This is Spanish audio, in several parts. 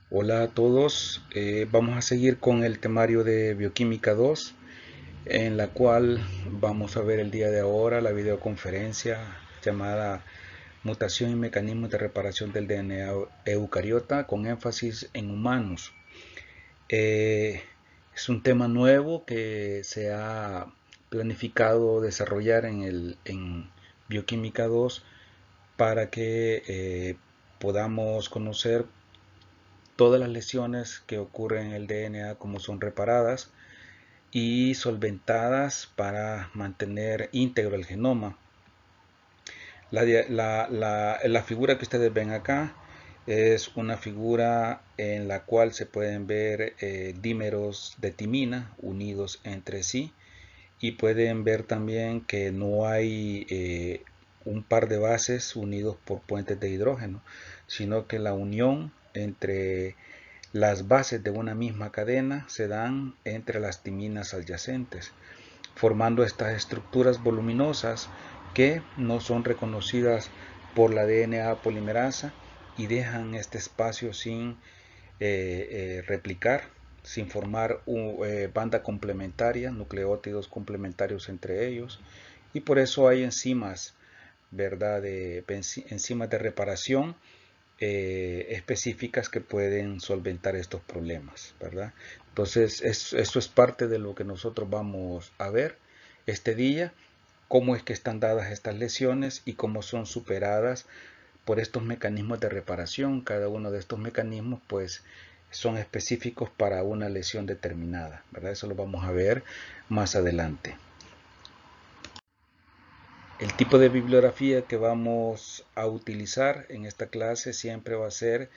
Hola a todos, vamos a seguir con el temario de Bioquímica 2, en la cual vamos a ver el día de ahora la videoconferencia llamada Mutación y mecanismos de reparación del DNA eucariota con énfasis en humanos. Eh, es un tema nuevo que se ha planificado desarrollar en Bioquímica 2 para que podamos conocer todas las lesiones que ocurren en el DNA, como son reparadas y solventadas para mantener íntegro el genoma. La figura que ustedes ven acá es una figura en la cual se pueden ver dímeros de timina unidos entre sí, y pueden ver también que no hay un par de bases unidos por puentes de hidrógeno, sino que la unión entre las bases de una misma cadena se dan entre las timinas adyacentes, formando estas estructuras voluminosas que no son reconocidas por la DNA polimerasa y dejan este espacio sin replicar, sin formar banda complementaria, nucleótidos complementarios entre ellos, y por eso hay enzimas, ¿verdad? Enzimas de reparación específicas que pueden solventar estos problemas, ¿verdad? Entonces, eso es parte de lo que nosotros vamos a ver este día, cómo es que están dadas estas lesiones y cómo son superadas por estos mecanismos de reparación. Cada uno de estos mecanismos, pues, son específicos para una lesión determinada, ¿verdad? Eso lo vamos a ver más adelante. El tipo de bibliografía que vamos a utilizar en esta clase siempre va a ser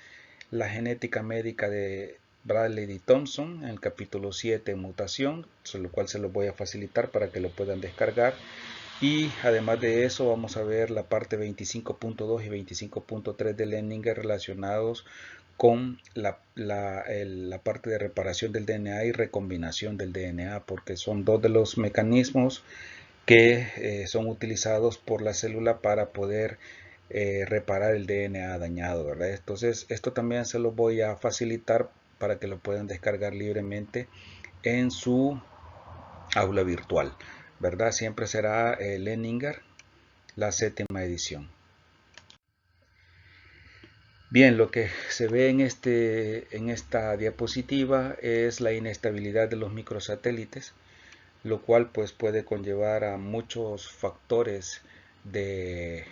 la genética médica de Bradley y Thompson en el capítulo 7, mutación, lo cual se los voy a facilitar para que lo puedan descargar. Y además de eso vamos a ver la parte 25.2 y 25.3 de Leninger relacionados con la parte de reparación del DNA y recombinación del DNA, porque son dos de los mecanismos que son utilizados por la célula para poder reparar el DNA dañado, ¿verdad? Entonces, esto también se lo voy a facilitar para que lo puedan descargar libremente en su aula virtual, ¿verdad? Siempre será Leninger, la séptima edición. Bien, lo que se ve en esta diapositiva es la inestabilidad de los microsatélites, lo cual pues puede conllevar a muchos factores de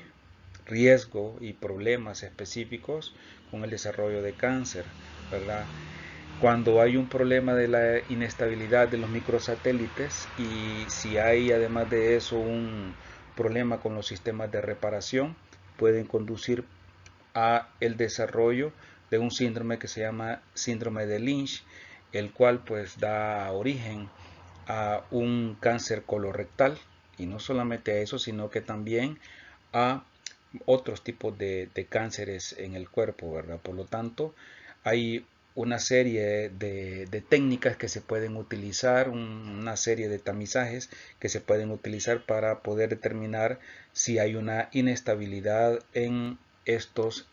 riesgo y problemas específicos con el desarrollo de cáncer, ¿verdad? Cuando hay un problema de la inestabilidad de los microsatélites y si hay además de eso un problema con los sistemas de reparación, pueden conducir a el desarrollo de un síndrome que se llama síndrome de Lynch, el cual pues da origen a un cáncer colorectal, y no solamente a eso, sino que también a otros tipos de cánceres en el cuerpo, ¿verdad? Por lo tanto, hay una serie de técnicas que se pueden utilizar, una serie de tamizajes que se pueden utilizar para poder determinar si hay una inestabilidad en estos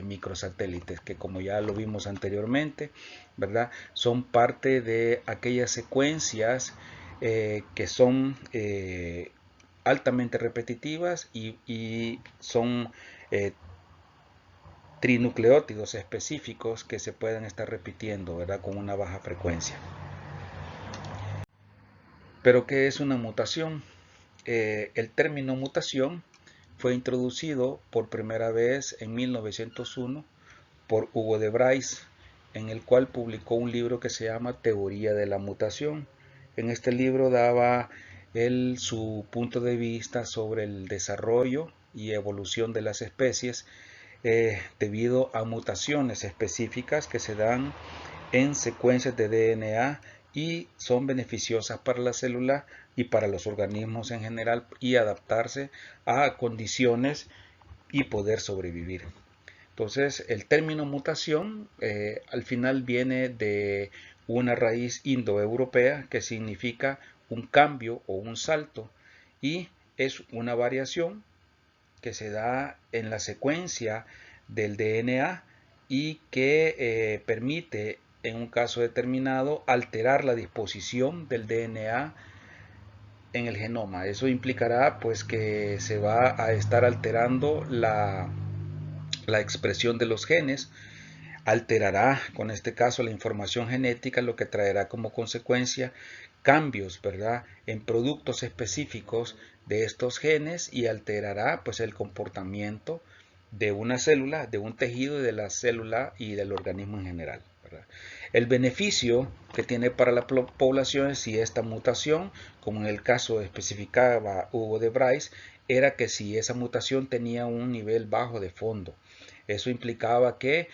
microsatélites, que como ya lo vimos anteriormente, ¿verdad? Son parte de aquellas secuencias que son altamente repetitivas y son eh, trinucleótidos específicos que se pueden estar repitiendo, ¿verdad? Con una baja frecuencia. Pero ¿qué es una mutación? El término mutación fue introducido por primera vez en 1901 por Hugo de Bryce, en el cual publicó un libro que se llama Teoría de la Mutación. En este libro daba él su punto de vista sobre el desarrollo y evolución de las especies debido a mutaciones específicas que se dan en secuencias de DNA y son beneficiosas para la célula y para los organismos en general y adaptarse a condiciones y poder sobrevivir. Entonces, el término mutación al final viene de una raíz indoeuropea que significa un cambio o un salto, y es una variación que se da en la secuencia del DNA y que permite en un caso determinado alterar la disposición del DNA en el genoma. Eso implicará pues que se va a estar alterando la expresión de los genes, alterará con este caso la información genética, lo que traerá como consecuencia cambios, ¿verdad?, en productos específicos de estos genes y alterará pues el comportamiento de una célula, de un tejido, de la célula y del organismo en general, ¿verdad? El beneficio que tiene para la población es si esta mutación, como en el caso especificaba Hugo de Bryce, era que si esa mutación tenía un nivel bajo de fondo. Eso implicaba que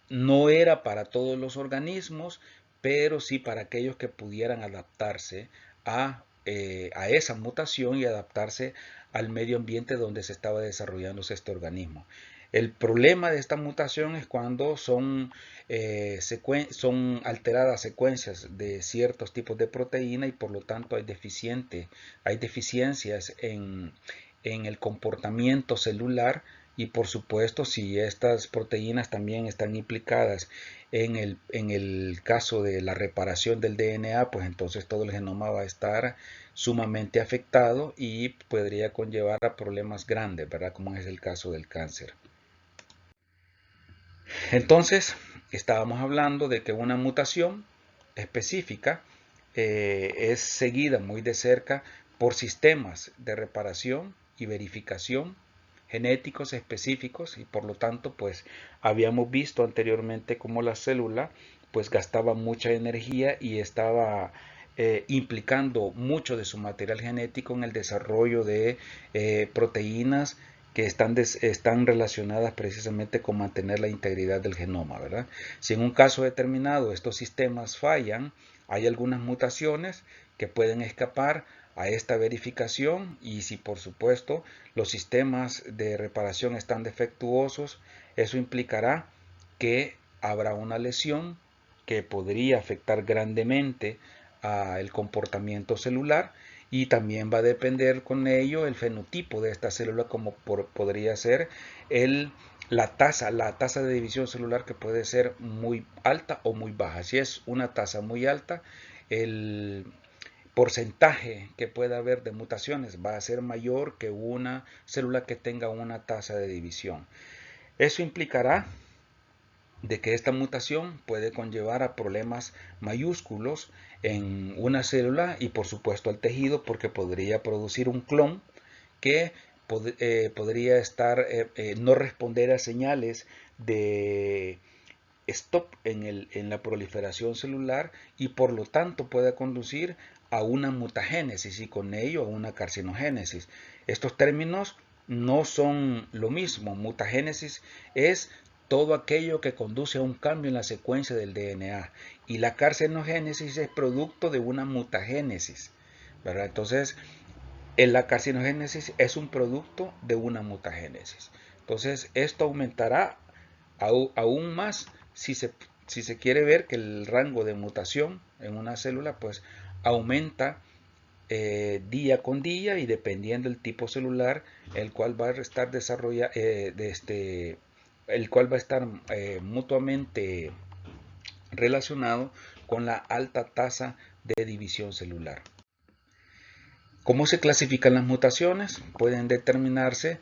no era para todos los organismos, pero sí para aquellos que pudieran adaptarse a esa mutación y adaptarse al medio ambiente donde se estaba desarrollándose este organismo. El problema de esta mutación es cuando son alteradas secuencias de ciertos tipos de proteína y por lo tanto hay deficiencias en el comportamiento celular. Y por supuesto, si estas proteínas también están implicadas en el caso de la reparación del DNA, pues entonces todo el genoma va a estar sumamente afectado y podría conllevar a problemas grandes, ¿verdad? Como es el caso del cáncer. Entonces, estábamos hablando de que una mutación específica es seguida muy de cerca por sistemas de reparación y verificación genéticos específicos y por lo tanto pues habíamos visto anteriormente cómo la célula pues gastaba mucha energía y estaba implicando mucho de su material genético en el desarrollo de proteínas que están relacionadas precisamente con mantener la integridad del genoma, ¿verdad? Si en un caso determinado estos sistemas fallan, hay algunas mutaciones que pueden escapar a esta verificación y si por supuesto los sistemas de reparación están defectuosos, eso implicará que habrá una lesión que podría afectar grandemente al comportamiento celular y también va a depender con ello el fenotipo de esta célula como podría ser la tasa de división celular que puede ser muy alta o muy baja. Si es una tasa muy alta, el porcentaje que pueda haber de mutaciones va a ser mayor que una célula que tenga una tasa de división. Eso implicará de que esta mutación puede conllevar a problemas mayúsculos en una célula y por supuesto al tejido porque podría producir un clon que podría no responder a señales de stop en la proliferación celular y por lo tanto puede conducir a una mutagénesis y con ello a una carcinogénesis. Estos términos no son lo mismo. Mutagénesis es todo aquello que conduce a un cambio en la secuencia del DNA y la carcinogénesis es producto de una mutagénesis, ¿verdad? Entonces, la carcinogénesis es un producto de una mutagénesis. Entonces, esto aumentará aún más si se quiere ver que el rango de mutación en una célula pues aumenta día con día y dependiendo del tipo celular el cual va a estar el cual va a estar mutuamente relacionado con la alta tasa de división celular. ¿Cómo se clasifican las mutaciones? Pueden determinarse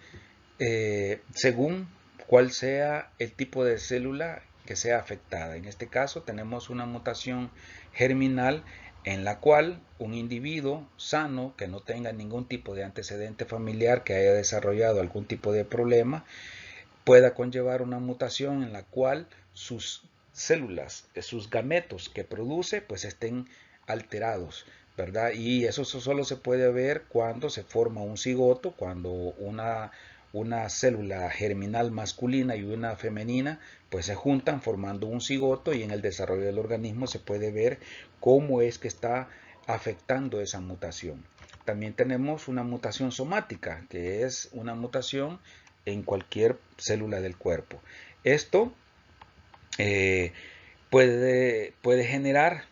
según cuál sea el tipo de célula que sea afectada. En este caso tenemos una mutación germinal en la cual un individuo sano que no tenga ningún tipo de antecedente familiar que haya desarrollado algún tipo de problema pueda conllevar una mutación en la cual sus células, sus gametos que produce, pues estén alterados, ¿verdad? Y eso solo se puede ver cuando se forma un cigoto, cuando una célula germinal masculina y una femenina pues se juntan formando un cigoto y en el desarrollo del organismo se puede ver cómo es que está afectando esa mutación. También tenemos una mutación somática, que es una mutación en cualquier célula del cuerpo. Esto puede generar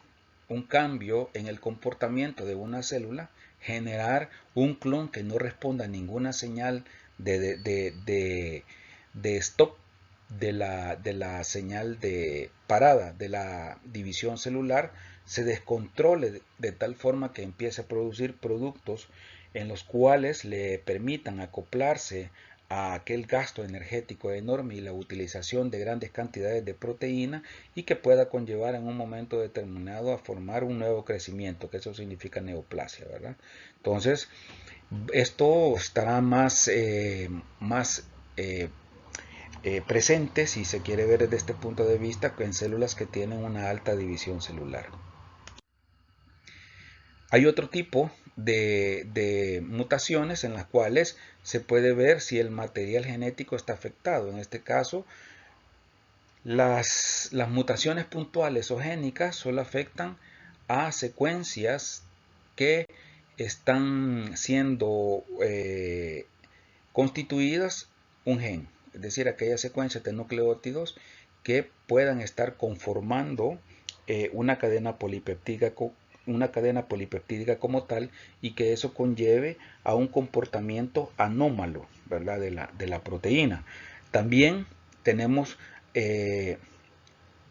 un cambio en el comportamiento de una célula, generar un clon que no responda a ninguna señal de stop de la señal de parada de la división celular se descontrole de tal forma que empiece a producir productos en los cuales le permitan acoplarse a aquel gasto energético enorme y la utilización de grandes cantidades de proteína, y que pueda conllevar en un momento determinado a formar un nuevo crecimiento, que eso significa neoplasia, ¿verdad? Entonces, esto estará más presente, si se quiere ver desde este punto de vista, en células que tienen una alta división celular. Hay otro tipo de mutaciones en las cuales se puede ver si el material genético está afectado. En este caso, las mutaciones puntuales o génicas solo afectan a secuencias que están siendo constituidas un gen, es decir, aquellas secuencias de nucleótidos que puedan estar conformando una cadena polipeptídica como tal, y que eso conlleve a un comportamiento anómalo, ¿verdad?, de la proteína. También tenemos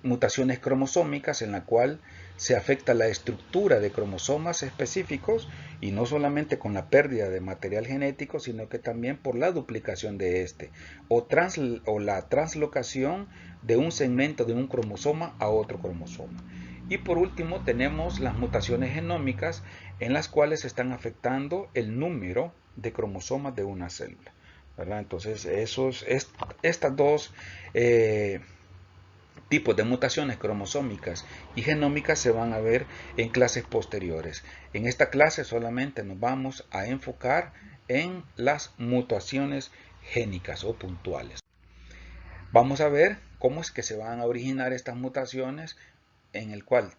mutaciones cromosómicas en la cual se afecta la estructura de cromosomas específicos, y no solamente con la pérdida de material genético, sino que también por la duplicación de este o la translocación de un segmento de un cromosoma a otro cromosoma. Y por último tenemos las mutaciones genómicas, en las cuales se están afectando el número de cromosomas de una célula, ¿verdad? Entonces estas dos tipos de mutaciones cromosómicas y genómicas se van a ver en clases posteriores. En esta clase solamente nos vamos a enfocar en las mutaciones génicas o puntuales. Vamos a ver cómo es que se van a originar estas mutaciones, en el cual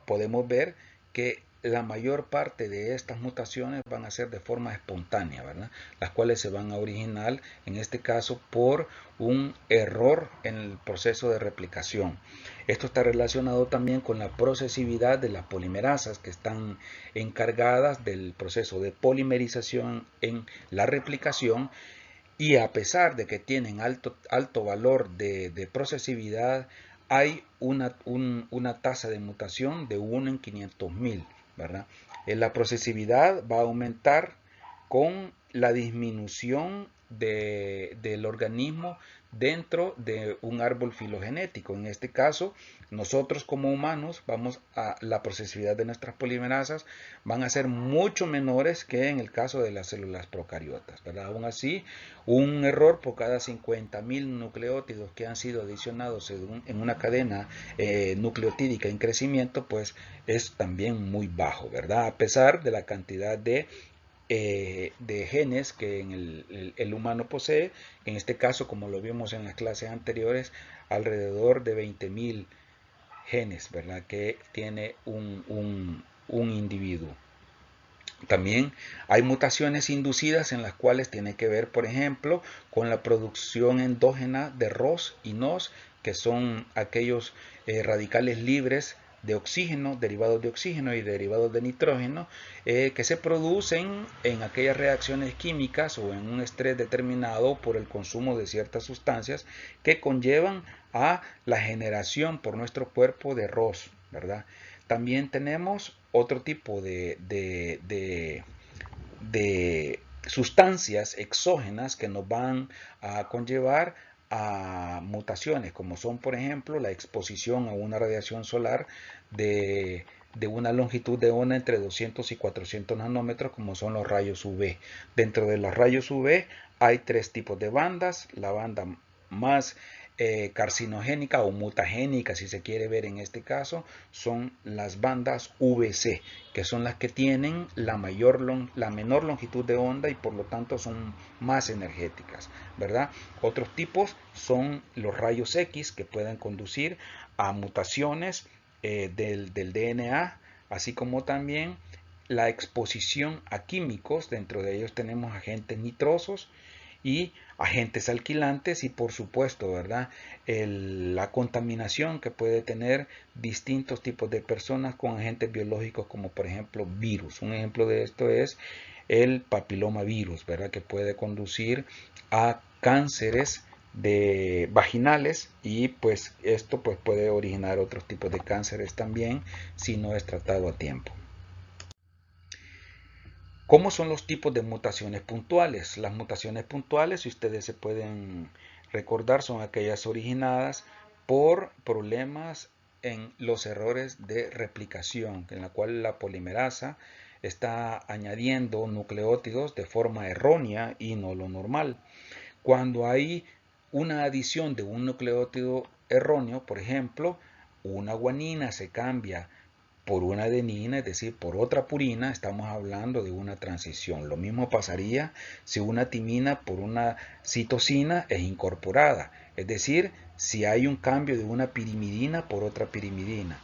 podemos ver que la mayor parte de estas mutaciones van a ser de forma espontánea, ¿verdad? Las cuales se van a originar, en este caso, por un error en el proceso de replicación. Esto está relacionado también con la procesividad de las polimerasas, que están encargadas del proceso de polimerización en la replicación, y a pesar de que tienen alto valor de procesividad, hay una tasa de mutación de 1 en 500.000, ¿verdad? La procesividad va a aumentar con la disminución del organismo dentro de un árbol filogenético. En este caso, nosotros como humanos la procesividad de nuestras polimerasas van a ser mucho menores que en el caso de las células procariotas, ¿verdad? Aún así, un error por cada 50.000 nucleótidos que han sido adicionados en una cadena nucleotídica en crecimiento, pues es también muy bajo, ¿verdad? A pesar de la cantidad de genes que el humano posee, en este caso, como lo vimos en las clases anteriores, alrededor de 20.000 genes, ¿verdad?, que tiene un individuo. También hay mutaciones inducidas, en las cuales tiene que ver, por ejemplo, con la producción endógena de ROS y NOS, que son aquellos radicales libres de oxígeno, derivados de oxígeno y derivados de nitrógeno, que se producen en aquellas reacciones químicas o en un estrés determinado por el consumo de ciertas sustancias que conllevan a la generación por nuestro cuerpo de ROS, ¿verdad? También tenemos otro tipo de sustancias exógenas que nos van a conllevar a mutaciones, como son, por ejemplo, la exposición a una radiación solar de una longitud de onda entre 200 y 400 nanómetros, como son los rayos UV. Dentro de los rayos UV hay tres tipos de bandas. La banda más carcinogénica o mutagénica, si se quiere ver en este caso, son las bandas VC, que son las que tienen la menor longitud de onda y por lo tanto son más energéticas, ¿verdad? Otros tipos son los rayos X, que pueden conducir a mutaciones del DNA, así como también la exposición a químicos. Dentro de ellos tenemos agentes nitrosos y agentes alquilantes, y por supuesto, ¿verdad?, la contaminación que puede tener distintos tipos de personas con agentes biológicos, como por ejemplo virus. Un ejemplo de esto es el papilomavirus, ¿verdad?, que puede conducir a cánceres vaginales, y pues esto pues puede originar otros tipos de cánceres también si no es tratado a tiempo. ¿Cómo son los tipos de mutaciones puntuales? Las mutaciones puntuales, si ustedes se pueden recordar, son aquellas originadas por problemas en los errores de replicación, en la cual la polimerasa está añadiendo nucleótidos de forma errónea y no lo normal. Cuando hay una adición de un nucleótido erróneo, por ejemplo, una guanina se cambia por una adenina, es decir, por otra purina, estamos hablando de una transición. Lo mismo pasaría si una timina por una citosina es incorporada, es decir, si hay un cambio de una pirimidina por otra pirimidina.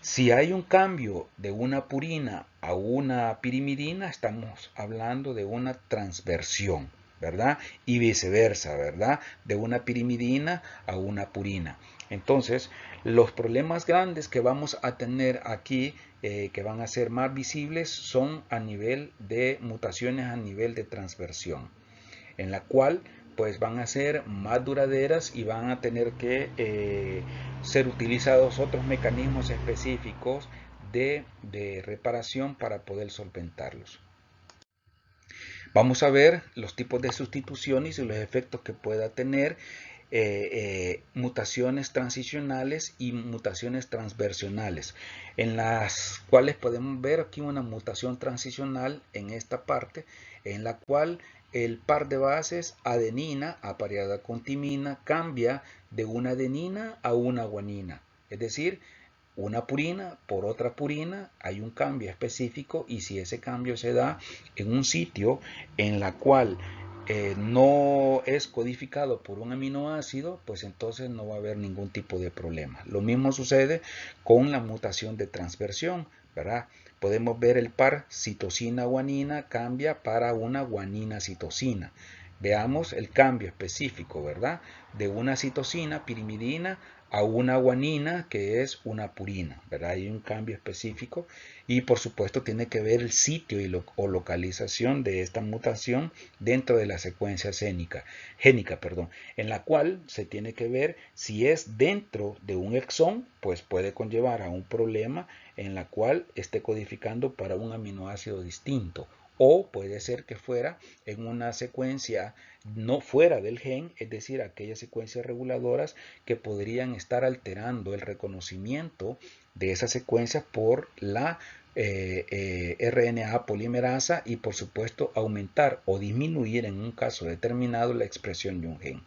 Si hay un cambio de una purina a una pirimidina, estamos hablando de una transversión, ¿verdad? Y viceversa, ¿verdad? De una pirimidina a una purina. Entonces, los problemas grandes que vamos a tener aquí, que van a ser más visibles, son a nivel de mutaciones a nivel de transversión, en la cual pues van a ser más duraderas y van a tener que ser utilizados otros mecanismos específicos de reparación para poder solventarlos. Vamos a ver los tipos de sustituciones y los efectos que pueda tener mutaciones transicionales y mutaciones transversionales, en las cuales podemos ver aquí una mutación transicional en esta parte, en la cual el par de bases adenina apareada con timina cambia de una adenina a una guanina, es decir, una purina por otra purina, hay un cambio específico, y si ese cambio se da en un sitio en la cual no es codificado por un aminoácido, pues entonces no va a haber ningún tipo de problema. Lo mismo sucede con la mutación de transversión, ¿verdad? Podemos ver el par citosina-guanina cambia para una guanina-citosina. Veamos el cambio específico, ¿verdad? De una citosina, pirimidina, a una guanina, que es una purina, ¿verdad? Hay un cambio específico, y por supuesto tiene que ver el sitio o localización de esta mutación dentro de la secuencia génica, en la cual se tiene que ver si es dentro de un exón, pues puede conllevar a un problema en la cual esté codificando para un aminoácido distinto, o puede ser que fuera en una secuencia no fuera del gen, es decir, aquellas secuencias reguladoras que podrían estar alterando el reconocimiento de esa secuencia por la RNA polimerasa, y por supuesto aumentar o disminuir en un caso determinado la expresión de un gen.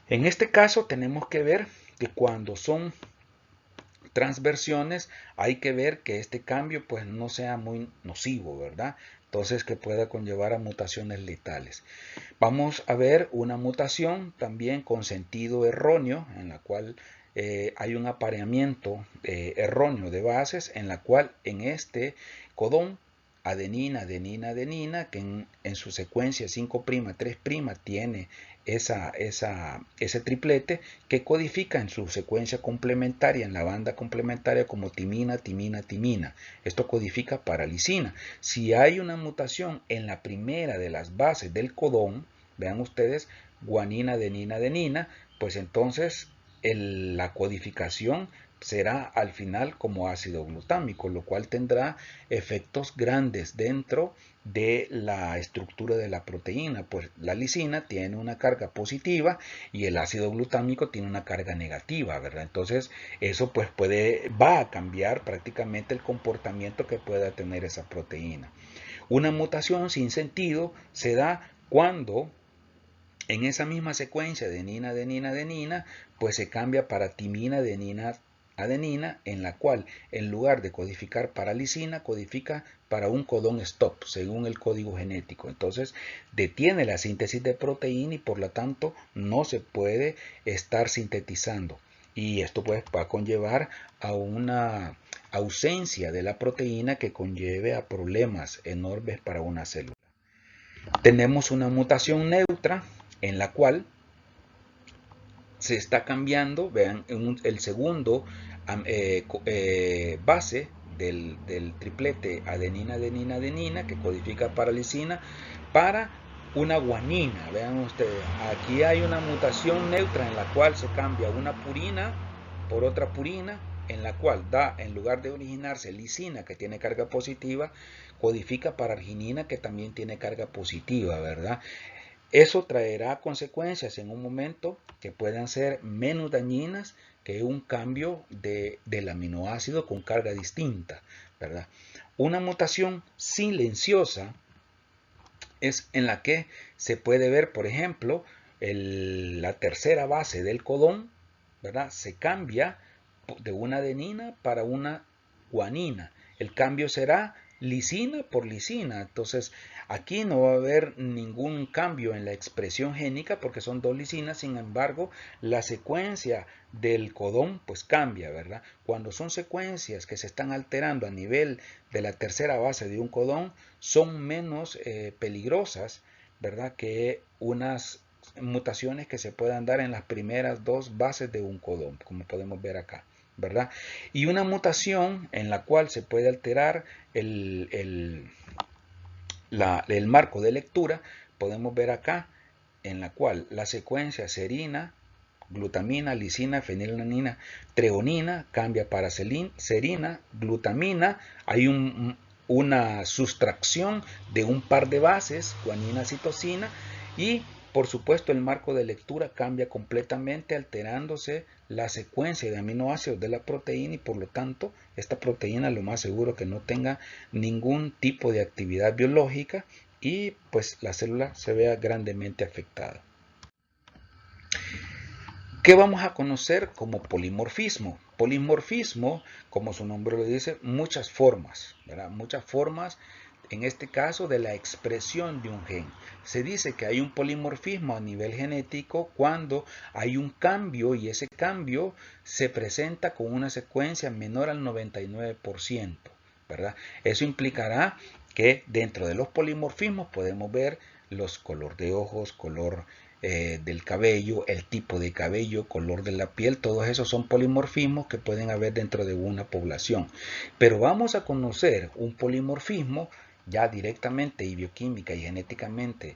En este caso tenemos que ver que cuando son transversiones hay que ver que este cambio pues no sea muy nocivo, ¿verdad? Entonces que pueda conllevar a mutaciones letales. Vamos a ver una mutación también con sentido erróneo, en la cual hay un apareamiento erróneo de bases, en la cual en este codón adenina, adenina, adenina, que en su secuencia 5', 3' tiene ese triplete que codifica en su secuencia complementaria, en la banda complementaria, como timina, timina, timina. Esto codifica para lisina. Si hay una mutación en la primera de las bases del codón, vean ustedes, guanina, adenina, adenina, pues entonces la codificación será al final como ácido glutámico, lo cual tendrá efectos grandes dentro de la estructura de la proteína, pues la lisina tiene una carga positiva y el ácido glutámico tiene una carga negativa, ¿verdad? Entonces eso pues va a cambiar prácticamente el comportamiento que pueda tener esa proteína. Una mutación sin sentido se da cuando en esa misma secuencia adenina, adenina, adenina, pues se cambia para timina, adenina, adenina, en la cual en lugar de codificar para lisina, codifica para un codón stop, según el código genético. Entonces detiene la síntesis de proteína y por lo tanto no se puede estar sintetizando. Y esto pues va a conllevar a una ausencia de la proteína que conlleve a problemas enormes para una célula. Tenemos una mutación neutra en la cual se está cambiando, vean, el segundo base del triplete adenina, adenina, adenina, que codifica para lisina, para una guanina. Vean ustedes, aquí hay una mutación neutra en la cual se cambia una purina por otra purina, en la cual da, en lugar de originarse lisina, que tiene carga positiva, codifica para arginina, que también tiene carga positiva, ¿verdad? Eso traerá consecuencias en un momento que puedan ser menos dañinas que un cambio del aminoácido con carga distinta, ¿verdad? Una mutación silenciosa es en la que se puede ver, por ejemplo, la tercera base del codón, ¿verdad? Se cambia de una adenina para una guanina. El cambio será lisina por lisina. Entonces, aquí no va a haber ningún cambio en la expresión génica porque son dos lisinas. Sin embargo, la secuencia del codón pues cambia, ¿verdad? Cuando son secuencias que se están alterando a nivel de la tercera base de un codón, son menos peligrosas, ¿verdad? Que unas mutaciones que se puedan dar en las primeras dos bases de un codón, como podemos ver acá, ¿verdad? Y una mutación en la cual se puede alterar el marco de lectura, podemos ver acá, en la cual la secuencia serina, glutamina, lisina, fenilalanina, treonina, cambia para serina, glutamina, hay una sustracción de un par de bases, guanina, citosina, y por supuesto el marco de lectura cambia completamente alterándose la secuencia de aminoácidos de la proteína y por lo tanto esta proteína lo más seguro que no tenga ningún tipo de actividad biológica y pues la célula se vea grandemente afectada. ¿Qué vamos a conocer como polimorfismo? Polimorfismo, como su nombre lo dice, muchas formas, ¿verdad? Muchas formas, en este caso, de la expresión de un gen. Se dice que hay un polimorfismo a nivel genético cuando hay un cambio y ese cambio se presenta con una secuencia menor al 99%, ¿verdad? Eso implicará que dentro de los polimorfismos podemos ver los color de ojos, color del cabello, el tipo de cabello, color de la piel, todos esos son polimorfismos que pueden haber dentro de una población. Pero vamos a conocer un polimorfismo ya directamente y bioquímica y genéticamente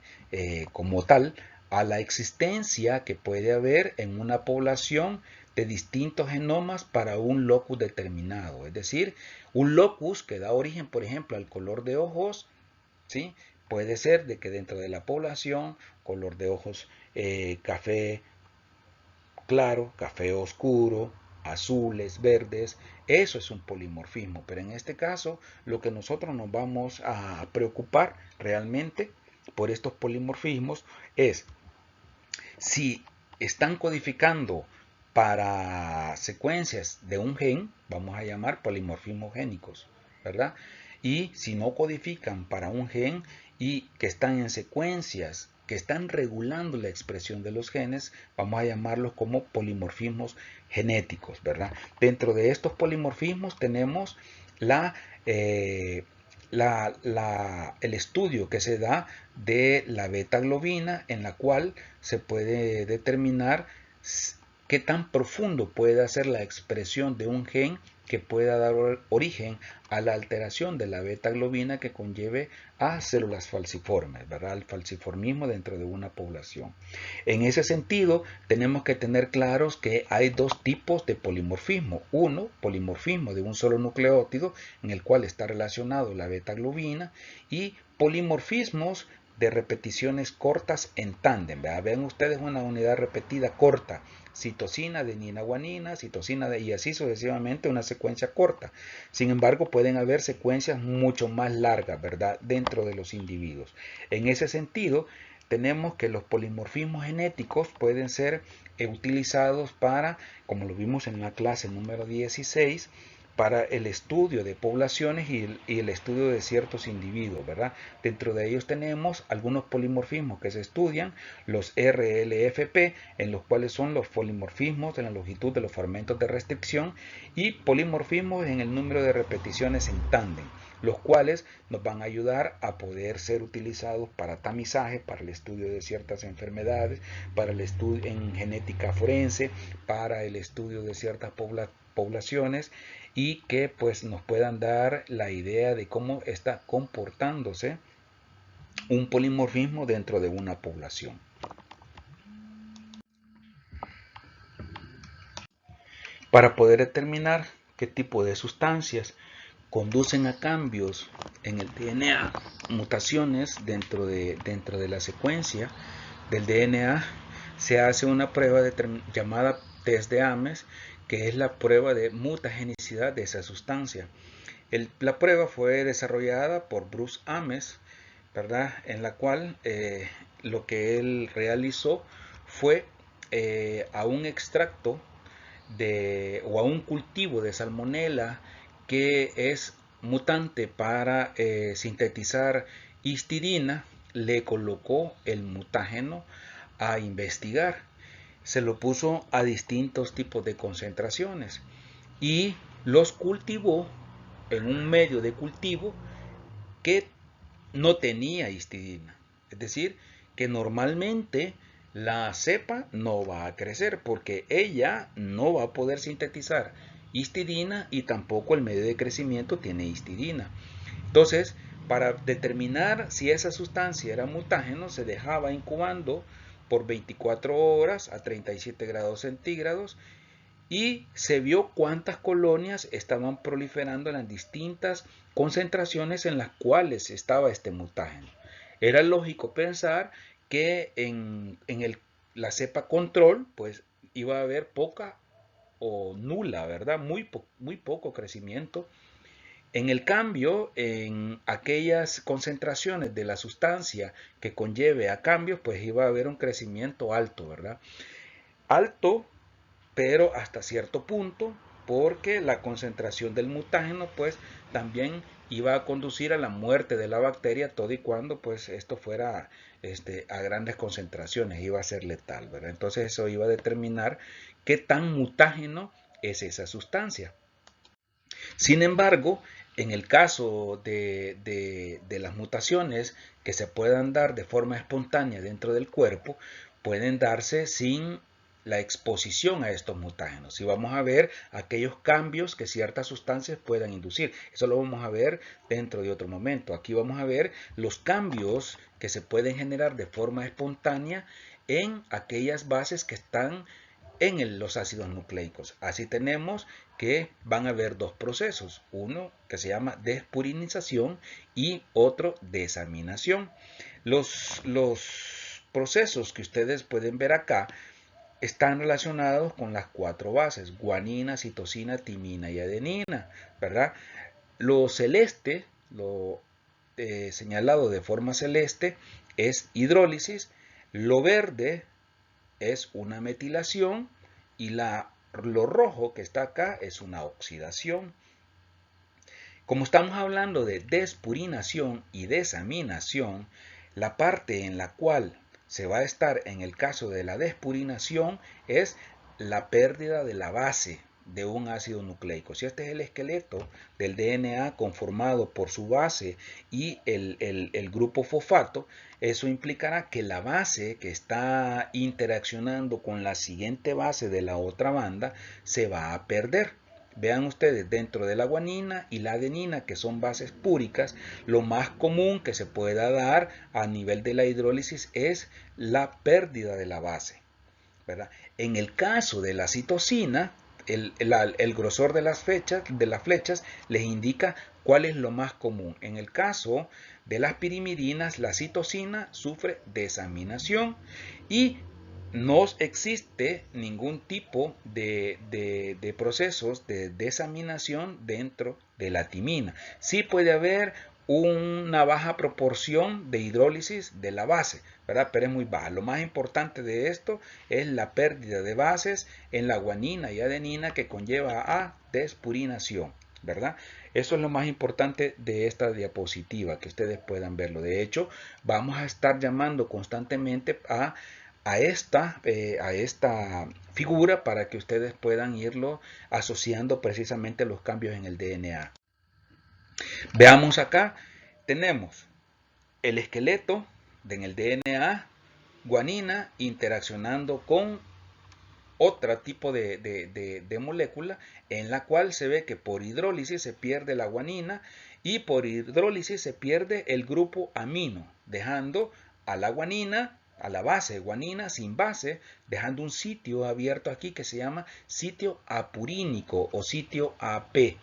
como tal, a la existencia que puede haber en una población de distintos genomas para un locus determinado. Es decir, un locus que da origen, por ejemplo, al color de ojos, ¿sí? Puede ser de que dentro de la población, color de ojos café claro, café oscuro, azules, verdes, eso es un polimorfismo. Pero en este caso, lo que nosotros nos vamos a preocupar realmente por estos polimorfismos es si están codificando para secuencias de un gen, vamos a llamar polimorfismos génicos, ¿verdad? Y si no codifican para un gen y que están en secuencias que están regulando la expresión de los genes, vamos a llamarlos como polimorfismos genéticos, ¿verdad? Dentro de estos polimorfismos tenemos la el estudio que se da de la beta globina, en la cual se puede determinar qué tan profundo puede ser la expresión de un gen que pueda dar origen a la alteración de la beta globina que conlleve a células falciformes, ¿verdad? El falciformismo dentro de una población. En ese sentido, tenemos que tener claros que hay dos tipos de polimorfismo. Uno, polimorfismo de un solo nucleótido, en el cual está relacionado la beta globina, y polimorfismos de repeticiones cortas en tándem. Vean ustedes una unidad repetida corta, citosina, adenina, guanina, citosina y así sucesivamente una secuencia corta. Sin embargo, pueden haber secuencias mucho más largas, ¿verdad?, dentro de los individuos. En ese sentido, tenemos que los polimorfismos genéticos pueden ser utilizados para, como lo vimos en la clase número 16, para el estudio de poblaciones y el estudio de ciertos individuos, ¿verdad? Dentro de ellos tenemos algunos polimorfismos que se estudian, los RLFP, en los cuales son los polimorfismos en la longitud de los fragmentos de restricción y polimorfismos en el número de repeticiones en tándem, los cuales nos van a ayudar a poder ser utilizados para tamizaje, para el estudio de ciertas enfermedades, para el estudio en genética forense, para el estudio de ciertas poblaciones y que pues nos puedan dar la idea de cómo está comportándose un polimorfismo dentro de una población. Para poder determinar qué tipo de sustancias conducen a cambios en el DNA, mutaciones dentro de la secuencia del DNA, se hace una prueba llamada test de Ames, que es la prueba de mutagenicidad de esa sustancia. La prueba fue desarrollada por Bruce Ames, ¿verdad? En la cual lo que él realizó fue a un extracto o a un cultivo de salmonela que es mutante para sintetizar histidina, le colocó el mutágeno a investigar. Se lo puso a distintos tipos de concentraciones y los cultivó en un medio de cultivo que no tenía histidina. Es decir, que normalmente la cepa no va a crecer porque ella no va a poder sintetizar histidina y tampoco el medio de crecimiento tiene histidina. Entonces, para determinar si esa sustancia era mutágeno, se dejaba incubando por 24 horas a 37 grados centígrados y se vio cuántas colonias estaban proliferando en las distintas concentraciones en las cuales estaba este mutágeno. Era lógico pensar que en la cepa control pues iba a haber poca o nula, ¿verdad? Muy poco crecimiento. En el cambio, en aquellas concentraciones de la sustancia que conlleve a cambios, pues iba a haber un crecimiento alto, ¿verdad? Alto, pero hasta cierto punto, porque la concentración del mutágeno pues también iba a conducir a la muerte de la bacteria todo y cuando pues esto fuera a grandes concentraciones, iba a ser letal, ¿verdad? Entonces eso iba a determinar qué tan mutágeno es esa sustancia. Sin embargo, en el caso de las mutaciones que se puedan dar de forma espontánea dentro del cuerpo, pueden darse sin la exposición a estos mutágenos. Y vamos a ver aquellos cambios que ciertas sustancias puedan inducir. Eso lo vamos a ver dentro de otro momento. Aquí vamos a ver los cambios que se pueden generar de forma espontánea en aquellas bases que están en los ácidos nucleicos. Así tenemos que van a haber dos procesos, uno que se llama despurinización y otro desaminación. Los procesos que ustedes pueden ver acá están relacionados con las cuatro bases, guanina, citosina, timina y adenina, ¿verdad? Lo celeste, lo señalado de forma celeste, es hidrólisis, lo verde es una metilación y lo rojo que está acá es una oxidación. Como estamos hablando de despurinación y desaminación, la parte en la cual se va a estar en el caso de la despurinación es la pérdida de la base de un ácido nucleico. Si este es el esqueleto del DNA conformado por su base y el grupo fosfato, eso implicará que la base que está interaccionando con la siguiente base de la otra banda se va a perder. Vean ustedes, dentro de la guanina y la adenina, que son bases púricas, lo más común que se pueda dar a nivel de la hidrólisis es la pérdida de la base, ¿verdad? En el caso de la citosina, el grosor de las flechas les indica cuál es lo más común. En el caso de las pirimidines, la citosina sufre desaminación y no existe ningún tipo de procesos de desaminación dentro de la timina. Sí puede haber una baja proporción de hidrólisis de la base, ¿verdad? Pero es muy baja. Lo más importante de esto es la pérdida de bases en la guanina y adenina que conlleva a despurinación, ¿verdad? Eso es lo más importante de esta diapositiva, que ustedes puedan verlo. De hecho, vamos a estar llamando constantemente a esta figura para que ustedes puedan irlo asociando precisamente los cambios en el DNA. Veamos acá, tenemos el esqueleto en el DNA, guanina interaccionando con otro tipo de molécula en la cual se ve que por hidrólisis se pierde la guanina y por hidrólisis se pierde el grupo amino, dejando a la guanina, a la base guanina sin base, dejando un sitio abierto aquí que se llama sitio apurínico o sitio AP,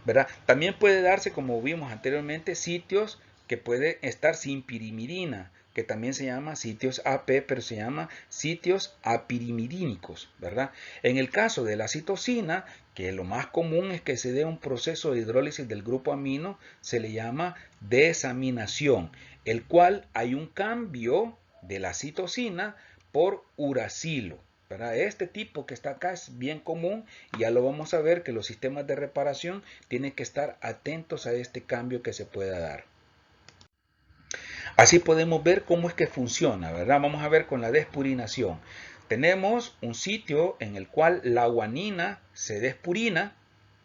¿verdad? También puede darse, como vimos anteriormente, sitios que pueden estar sin pirimidina, que también se llama sitios AP, pero se llama sitios apirimidínicos, ¿verdad? En el caso de la citosina, que lo más común es que se dé un proceso de hidrólisis del grupo amino, se le llama desaminación, el cual hay un cambio de la citosina por uracilo, ¿verdad? Este tipo que está acá es bien común y ya lo vamos a ver que los sistemas de reparación tienen que estar atentos a este cambio que se pueda dar. Así podemos ver cómo es que funciona, ¿verdad? Vamos a ver con la despurinación. Tenemos un sitio en el cual la guanina se despurina,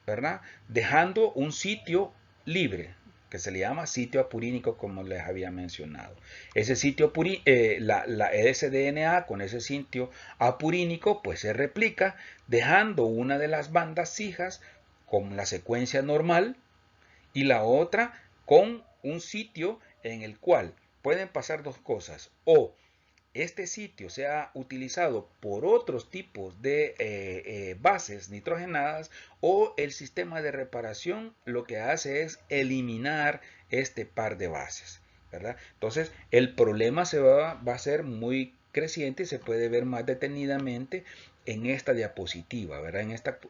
¿verdad? Dejando un sitio libre, que se le llama sitio apurínico, como les había mencionado. Ese sitio la sDNA con ese sitio apurínico pues se replica, dejando una de las bandas fijas con la secuencia normal y la otra con un sitio en el cual pueden pasar dos cosas: o este sitio sea utilizado por otros tipos de bases nitrogenadas, o el sistema de reparación lo que hace es eliminar este par de bases, ¿verdad? Entonces el problema va a ser muy creciente y se puede ver más detenidamente en esta diapositiva, ¿verdad?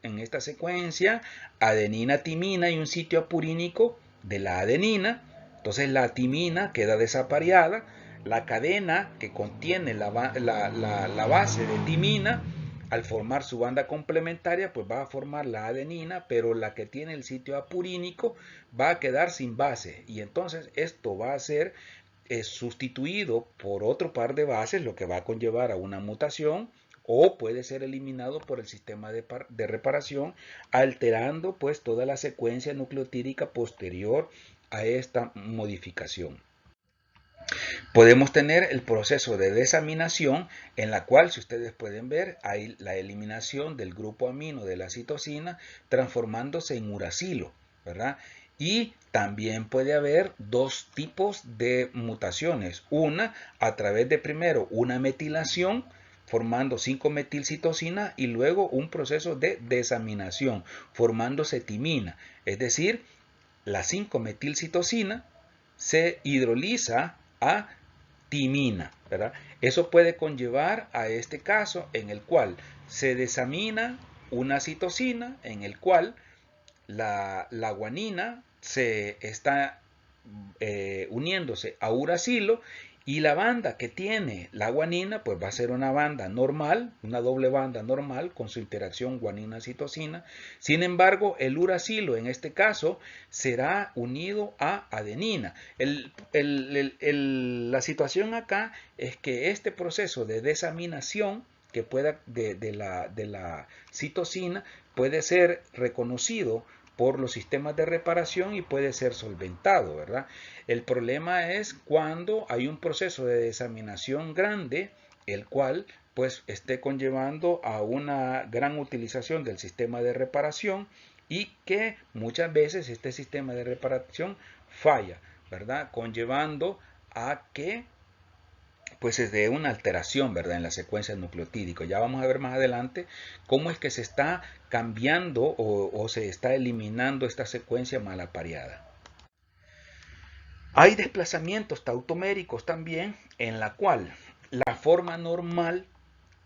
En esta secuencia, adenina, timina y un sitio apurínico de la adenina. Entonces la timina queda desapareada. La cadena que contiene la base de timina, al formar su banda complementaria, pues va a formar la adenina, pero la que tiene el sitio apurínico va a quedar sin base. Y entonces esto va a ser sustituido por otro par de bases, lo que va a conllevar a una mutación, o puede ser eliminado por el sistema de reparación, alterando pues toda la secuencia nucleotídica posterior a esta modificación. Podemos tener el proceso de desaminación, en la cual, si ustedes pueden ver, hay la eliminación del grupo amino de la citosina transformándose en uracilo, ¿verdad? Y también puede haber dos tipos de mutaciones. Una a través de primero una metilación formando 5-metilcitosina y luego un proceso de desaminación formándose timina. Es decir, la 5-metilcitosina se hidroliza a timina, ¿verdad? Eso puede conllevar a este caso en el cual se desamina una citosina, en el cual la guanina se está uniéndose a uracilo, y la banda que tiene la guanina pues va a ser una banda normal, una doble banda normal con su interacción guanina-citosina. Sin embargo, el uracilo en este caso será unido a adenina. La situación acá es que este proceso de desaminación que pueda de la citosina puede ser reconocido por los sistemas de reparación y puede ser solventado, ¿verdad? El problema es cuando hay un proceso de desaminación grande, el cual pues esté conllevando a una gran utilización del sistema de reparación y que muchas veces este sistema de reparación falla, ¿verdad? Conllevando a que pues es de una alteración, ¿verdad?, en la secuencia nucleotídica. Ya vamos a ver más adelante cómo es que se está cambiando o se está eliminando esta secuencia malapareada. Hay desplazamientos tautoméricos también en la cual la forma normal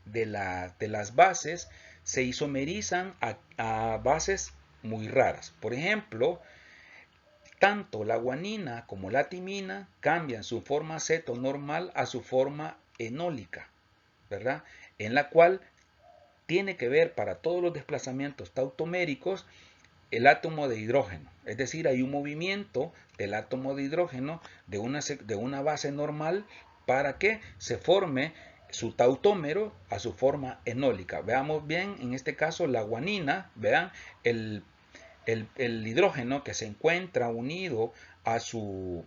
de las bases se isomerizan a bases muy raras. Por ejemplo, tanto la guanina como la timina cambian su forma ceto normal a su forma enólica, ¿verdad? En la cual tiene que ver para todos los desplazamientos tautoméricos el átomo de hidrógeno. Es decir, hay un movimiento del átomo de hidrógeno de una base normal para que se forme su tautómero a su forma enólica. Veamos bien, en este caso la guanina, vean, el hidrógeno que se encuentra unido a su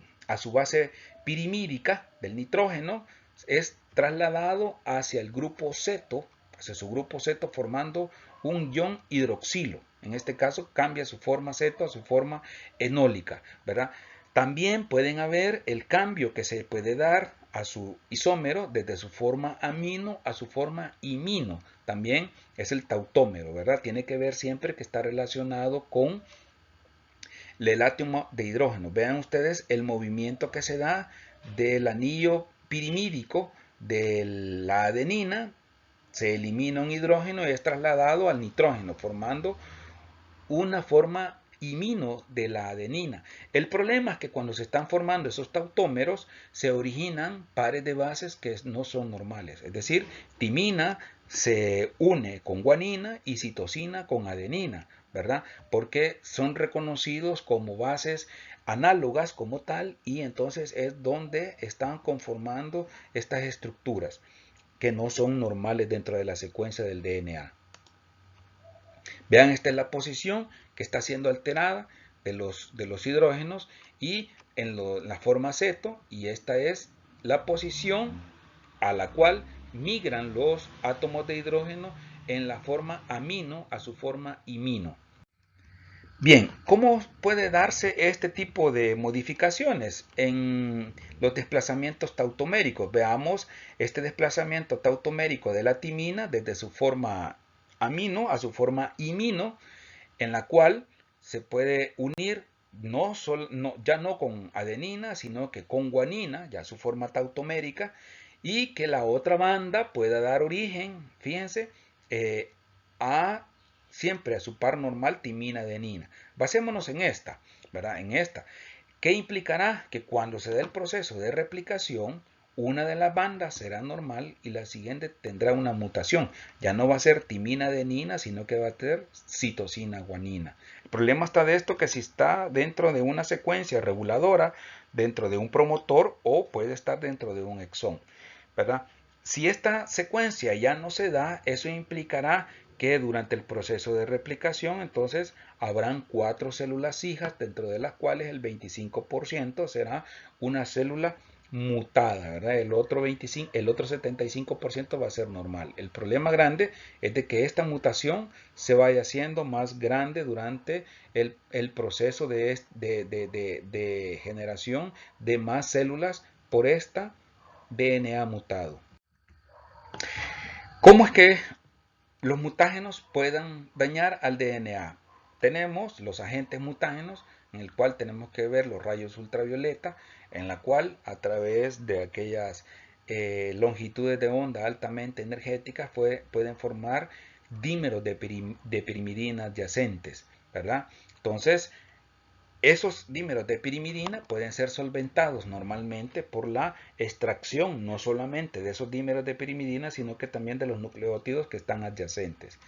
base pirimídica del nitrógeno es trasladado hacia el grupo ceto, hacia su grupo ceto, formando un ion hidroxilo, En este caso cambia su forma ceto a su forma enólica, ¿verdad? También pueden haber el cambio que se puede dar a su isómero desde su forma amino a su forma imino. También es el tautómero, ¿verdad? Tiene que ver siempre que está relacionado con el átomo de hidrógeno. Vean ustedes el movimiento que se da del anillo pirimídico de la adenina, se elimina un hidrógeno y es trasladado al nitrógeno, formando una forma imino de la adenina. El problema es que cuando se están formando esos tautómeros se originan pares de bases que no son normales. Es decir, timina se une con guanina y citosina con adenina, ¿verdad? Porque son reconocidos como bases análogas como tal y entonces es donde están conformando estas estructuras que no son normales dentro de la secuencia del DNA. Vean, esta es la posición que está siendo alterada de los hidrógenos y en la forma ceto, y esta es la posición a la cual migran los átomos de hidrógeno en la forma amino a su forma imino. Bien, ¿cómo puede darse este tipo de modificaciones en los desplazamientos tautoméricos? Veamos este desplazamiento tautomérico de la timina desde su forma amino a su forma imino, en la cual se puede unir ya no con adenina, sino que con guanina, ya su forma tautomérica, y que la otra banda pueda dar origen, fíjense, a siempre a su par normal timina-adenina. Basémonos en esta, ¿verdad? En esta. ¿Qué implicará? Que cuando se dé el proceso de replicación, una de las bandas será normal y la siguiente tendrá una mutación. Ya no va a ser timina-adenina, sino que va a ser citosina-guanina. El problema está de esto que si está dentro de una secuencia reguladora, dentro de un promotor o puede estar dentro de un exón, ¿verdad? Si esta secuencia ya no se da, eso implicará que durante el proceso de replicación entonces habrán 4 células hijas, dentro de las cuales el 25% será una célula mutada, ¿verdad? El otro 75% va a ser normal. El problema grande es de que esta mutación se vaya haciendo más grande durante el proceso de generación de más células por esta DNA mutado. ¿Cómo es que los mutágenos puedan dañar al DNA? Tenemos los agentes mutágenos, en el cual tenemos que ver los rayos ultravioleta, en la cual a través de aquellas longitudes de onda altamente energéticas pueden formar dímeros de pirimidina adyacentes, ¿verdad? Entonces, esos dímeros de pirimidina pueden ser solventados normalmente por la extracción no solamente de esos dímeros de pirimidina, sino que también de los nucleótidos que están adyacentes.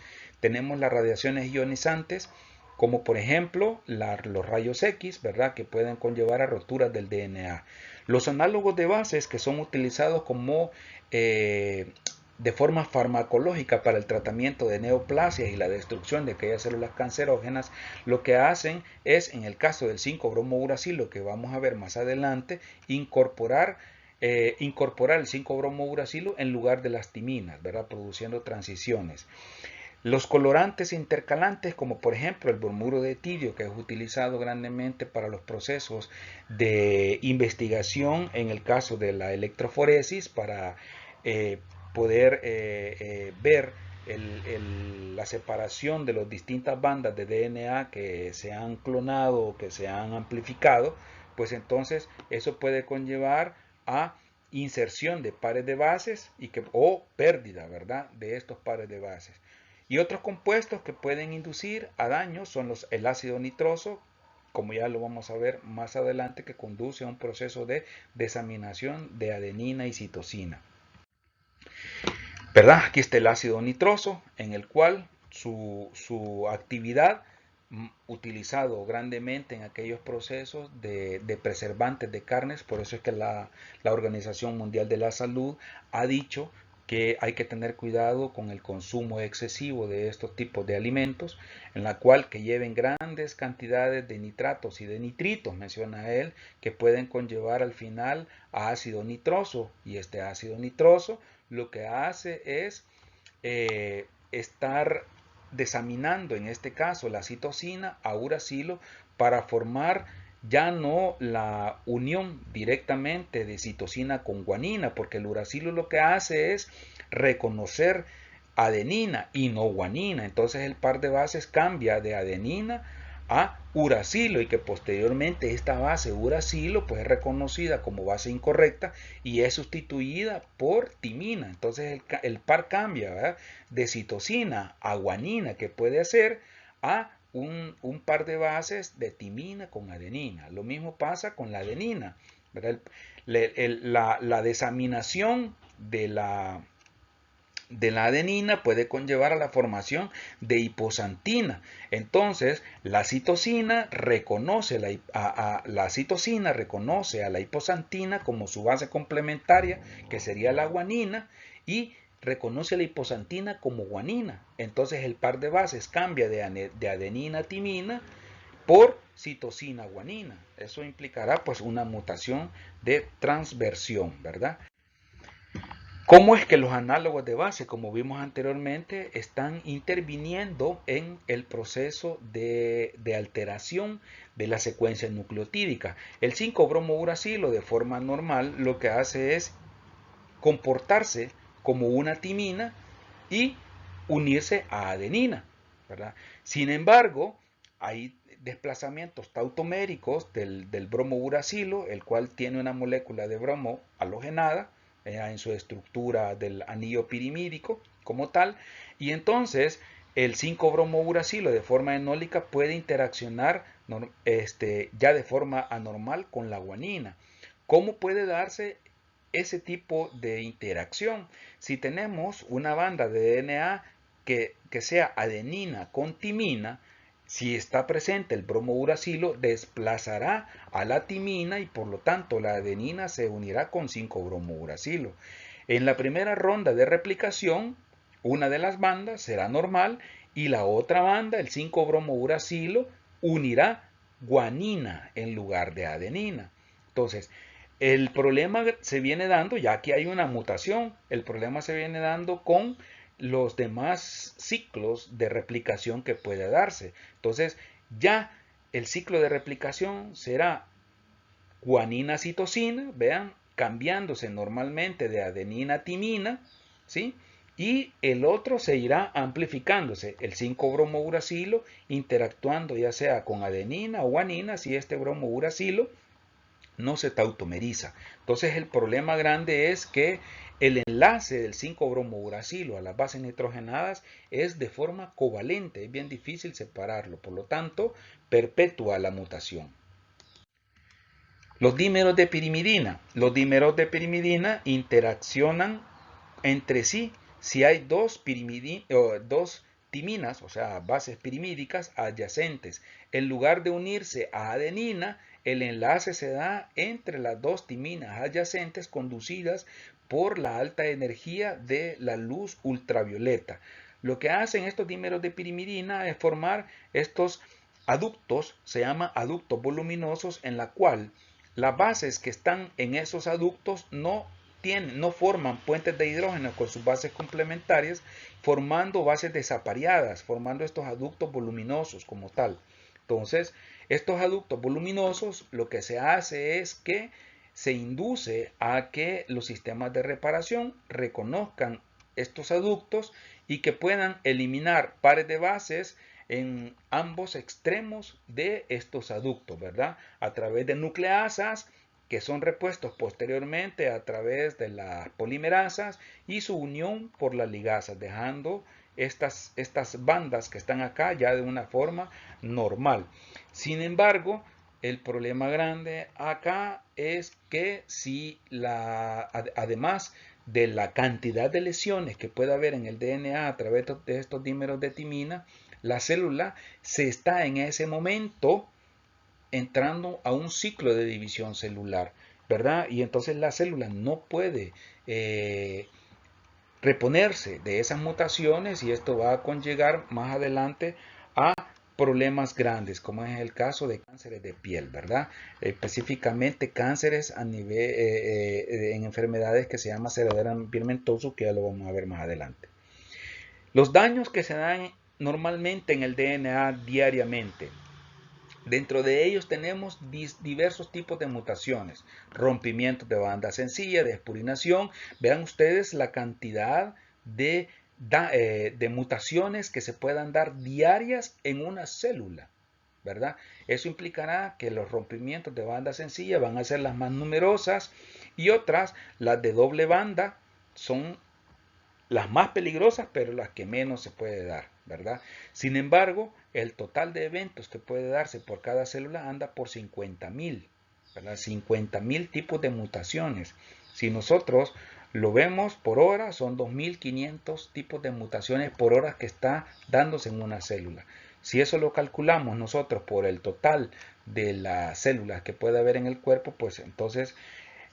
Tenemos las radiaciones ionizantes, como por ejemplo los rayos X, ¿verdad? Que pueden conllevar a roturas del DNA. Los análogos de bases que son utilizados como de forma farmacológica para el tratamiento de neoplasias y la destrucción de aquellas células cancerógenas, lo que hacen es, en el caso del 5-bromouracilo, que vamos a ver más adelante, incorporar el 5-bromouracilo en lugar de las timinas, ¿verdad? Produciendo transiciones. Los colorantes intercalantes, como por ejemplo el bromuro de tirio, que es utilizado grandemente para los procesos de investigación en el caso de la electroforesis, para poder ver la separación de las distintas bandas de DNA que se han clonado o que se han amplificado, pues entonces eso puede conllevar a inserción de pares de bases o pérdida, ¿verdad?, de estos pares de bases. Y otros compuestos que pueden inducir a daño son el ácido nitroso, como ya lo vamos a ver más adelante, que conduce a un proceso de desaminación de adenina y citosina. ¿Verdad? Aquí está el ácido nitroso, en el cual su actividad utilizado grandemente en aquellos procesos de preservantes de carnes. Por eso es que la Organización Mundial de la Salud ha dicho que hay que tener cuidado con el consumo excesivo de estos tipos de alimentos, en la cual que lleven grandes cantidades de nitratos y de nitritos, menciona él, que pueden conllevar al final a ácido nitroso, y este ácido nitroso lo que hace es estar desaminando en este caso la citosina a uracilo para formar ya no la unión directamente de citosina con guanina, porque el uracilo lo que hace es reconocer adenina y no guanina. Entonces el par de bases cambia de adenina a uracilo y que posteriormente esta base uracilo pues es reconocida como base incorrecta y es sustituida por timina. Entonces el par cambia, ¿verdad?, de citosina a guanina, que puede hacer a un par de bases de timina con adenina. Lo mismo pasa con la adenina, ¿verdad? La desaminación de la adenina puede conllevar a la formación de hiposantina. Entonces, la citosina reconoce a la hiposantina como su base complementaria, que sería la guanina, y reconoce a la hiposantina como guanina. Entonces, el par de bases cambia de adenina a timina por citosina guanina. Eso implicará pues una mutación de transversión, ¿verdad? ¿Cómo es que los análogos de base, como vimos anteriormente, están interviniendo en el proceso de alteración de la secuencia nucleotídica? El 5-bromouracilo de forma normal lo que hace es comportarse como una timina y unirse a adenina, ¿verdad? Sin embargo, hay desplazamientos tautoméricos del bromouracilo, el cual tiene una molécula de bromo halogenada en su estructura del anillo pirimídico como tal, y entonces el 5-bromouracilo de forma enólica puede interaccionar ya de forma anormal con la guanina. ¿Cómo puede darse ese tipo de interacción? Si tenemos una banda de DNA que sea adenina con timina, si está presente el bromouracilo, desplazará a la timina y por lo tanto la adenina se unirá con 5-bromouracilo. En la primera ronda de replicación, una de las bandas será normal y la otra banda, el 5-bromouracilo, unirá guanina en lugar de adenina. Entonces, el problema se viene dando, ya que hay una mutación, el problema se viene dando con los demás ciclos de replicación que puede darse. Entonces, ya el ciclo de replicación será guanina-citosina, vean, cambiándose normalmente de adenina a timina, ¿sí? Y el otro se irá amplificándose, el 5-bromouracilo interactuando ya sea con adenina o guanina, si este bromouracilo no se tautomeriza. Entonces el problema grande es que el enlace del 5-bromouracilo a las bases nitrogenadas es de forma covalente, es bien difícil separarlo, por lo tanto perpetúa la mutación. Los dímeros de pirimidina. Los dímeros de pirimidina interaccionan entre sí si hay dos timinas, o sea, bases pirimídicas adyacentes. En lugar de unirse a adenina, el enlace se da entre las dos timinas adyacentes conducidas por la alta energía de la luz ultravioleta. Lo que hacen estos dímeros de pirimidina es formar estos aductos, se llama aductos voluminosos, en la cual las bases que están en esos aductos no forman puentes de hidrógeno con sus bases complementarias, formando bases desapareadas, formando estos aductos voluminosos como tal. Entonces, estos aductos voluminosos, lo que se hace es que se induce a que los sistemas de reparación reconozcan estos aductos y que puedan eliminar pares de bases en ambos extremos de estos aductos, ¿verdad? A través de nucleasas que son repuestos posteriormente a través de las polimerasas y su unión por las ligasas, dejando estas bandas que están acá ya de una forma normal. Sin embargo, el problema grande acá es que si además de la cantidad de lesiones que puede haber en el DNA a través de estos dímeros de timina, la célula se está en ese momento entrando a un ciclo de división celular, ¿verdad? Y entonces la célula no puede reponerse de esas mutaciones y esto va a conllevar más adelante a problemas grandes, como es el caso de cánceres de piel, ¿verdad? Específicamente cánceres a nivel, en enfermedades que se llama cerebral pigmentoso, que ya lo vamos a ver más adelante. Los daños que se dan normalmente en el DNA diariamente. Dentro de ellos tenemos diversos tipos de mutaciones, rompimientos de banda sencilla, despurinación. Vean ustedes la cantidad de mutaciones que se puedan dar diarias en una célula, ¿verdad? Eso implicará que los rompimientos de banda sencilla van a ser las más numerosas y otras, las de doble banda, son las más peligrosas, pero las que menos se puede dar, ¿verdad? Sin embargo, el total de eventos que puede darse por cada célula anda por 50.000, ¿verdad? 50.000 tipos de mutaciones. Si nosotros lo vemos por hora, son 2.500 tipos de mutaciones por hora que está dándose en una célula. Si eso lo calculamos nosotros por el total de las células que puede haber en el cuerpo, pues entonces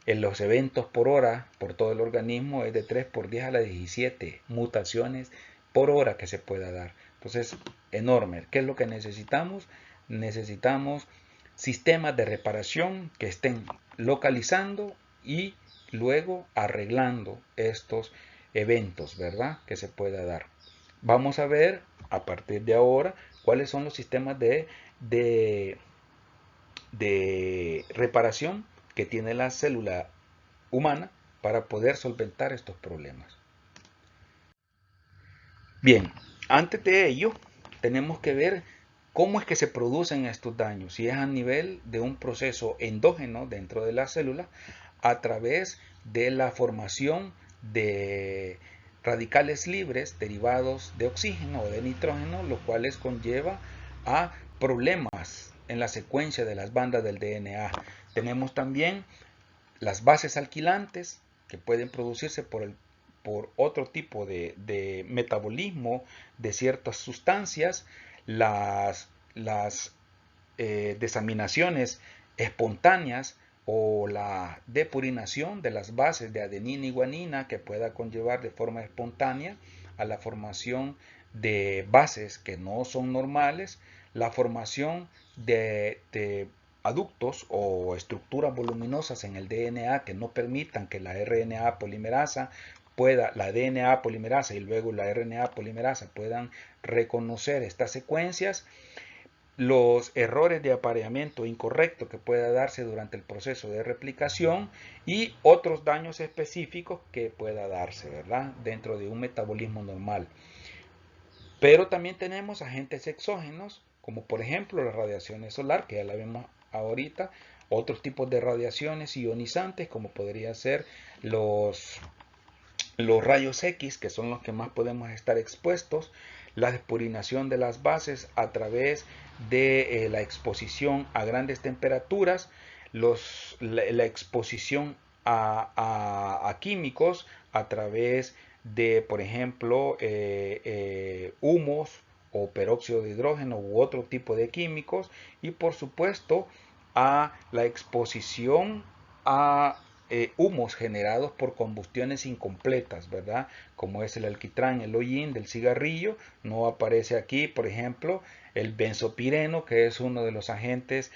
en los eventos por hora, por todo el organismo, es de 3 por 10 a la 17 mutaciones por hora que se pueda dar. Entonces, enorme. ¿Qué es lo que necesitamos? Necesitamos sistemas de reparación que estén localizando y luego arreglando estos eventos, ¿verdad? Que se pueda dar. Vamos a ver a partir de ahora cuáles son los sistemas de reparación que tiene la célula humana para poder solventar estos problemas. Bien, antes de ello tenemos que ver cómo es que se producen estos daños, si es a nivel de un proceso endógeno dentro de la célula a través de la formación de radicales libres derivados de oxígeno o de nitrógeno, lo cual conlleva a problemas en la secuencia de las bandas del DNA. Tenemos también las bases alquilantes que pueden producirse por otro tipo de metabolismo de ciertas sustancias, las desaminaciones espontáneas o la depurinación de las bases de adenina y guanina que pueda conllevar de forma espontánea a la formación de bases que no son normales, la formación de aductos o estructuras voluminosas en el DNA que no permitan que la RNA polimerasa la DNA polimerasa y luego la RNA polimerasa puedan reconocer estas secuencias, los errores de apareamiento incorrecto que pueda darse durante el proceso de replicación y otros daños específicos que pueda darse, ¿verdad? Dentro de un metabolismo normal. Pero también tenemos agentes exógenos, como por ejemplo la radiación solar, que ya la vemos ahorita, otros tipos de radiaciones ionizantes, como podría ser los rayos X, que son los que más podemos estar expuestos, la depurinación de las bases a través de la exposición a grandes temperaturas, la exposición a químicos a través de, por ejemplo, humos o peróxido de hidrógeno u otro tipo de químicos, y por supuesto a la exposición a humos generados por combustiones incompletas, ¿verdad? Como es el alquitrán, el hollín del cigarrillo. No aparece aquí, por ejemplo, el benzopireno, que es uno de los agentes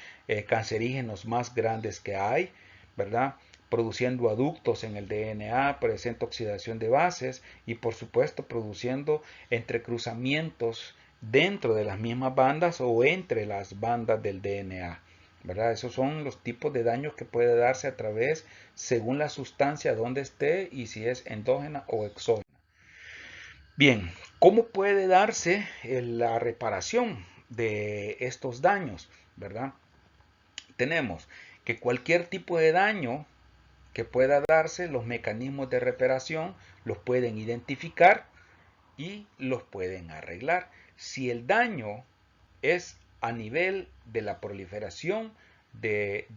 cancerígenos más grandes que hay, ¿verdad? Produciendo aductos en el DNA, presenta oxidación de bases y por supuesto produciendo entrecruzamientos dentro de las mismas bandas o entre las bandas del DNA. ¿Verdad? Esos son los tipos de daños que puede darse a través, según la sustancia donde esté y si es endógena o exógena. Bien, ¿cómo puede darse la reparación de estos daños? ¿Verdad? Tenemos que cualquier tipo de daño que pueda darse, los mecanismos de reparación los pueden identificar y los pueden arreglar. Si el daño es a nivel de la proliferación de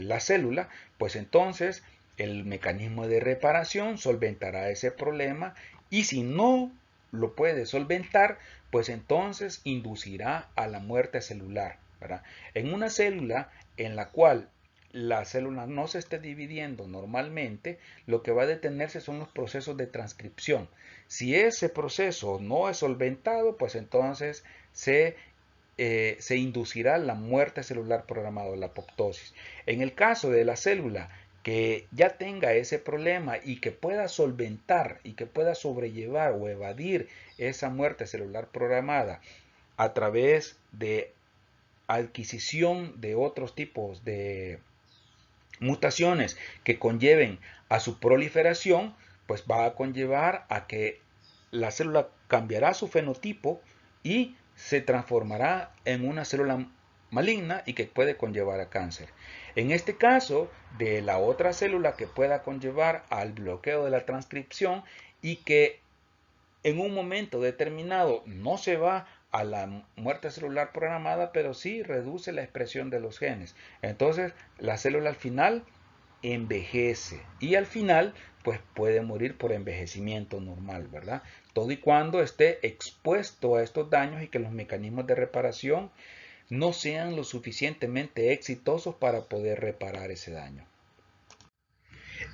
la célula, pues entonces el mecanismo de reparación solventará ese problema, y si no lo puede solventar, pues entonces inducirá a la muerte celular, ¿verdad? En una célula en la cual la célula no se esté dividiendo normalmente, lo que va a detenerse son los procesos de transcripción. Si ese proceso no es solventado, pues entonces se inducirá la muerte celular programada, la apoptosis. En el caso de la célula que ya tenga ese problema y que pueda solventar y que pueda sobrellevar o evadir esa muerte celular programada a través de adquisición de otros tipos de mutaciones que conlleven a su proliferación, pues va a conllevar a que la célula cambiará su fenotipo y se transformará en una célula maligna y que puede conllevar a cáncer. En este caso, de la otra célula que pueda conllevar al bloqueo de la transcripción y que en un momento determinado no se va a la muerte celular programada, pero sí reduce la expresión de los genes. Entonces, la célula al final envejece y al final pues puede morir por envejecimiento normal, ¿verdad? Todo y cuando esté expuesto a estos daños y que los mecanismos de reparación no sean lo suficientemente exitosos para poder reparar ese daño.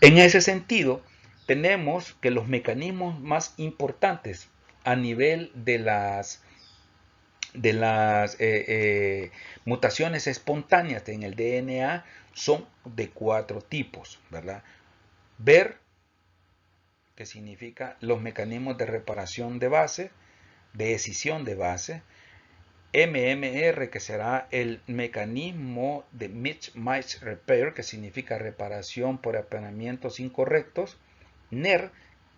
En ese sentido, tenemos que los mecanismos más importantes a nivel de las mutaciones espontáneas en el DNA son de 4 tipos, ¿verdad? Ver, que significa los mecanismos de reparación de base, de escisión de base. MMR, que será el mecanismo de mismatch repair, que significa reparación por apanamientos incorrectos. NER,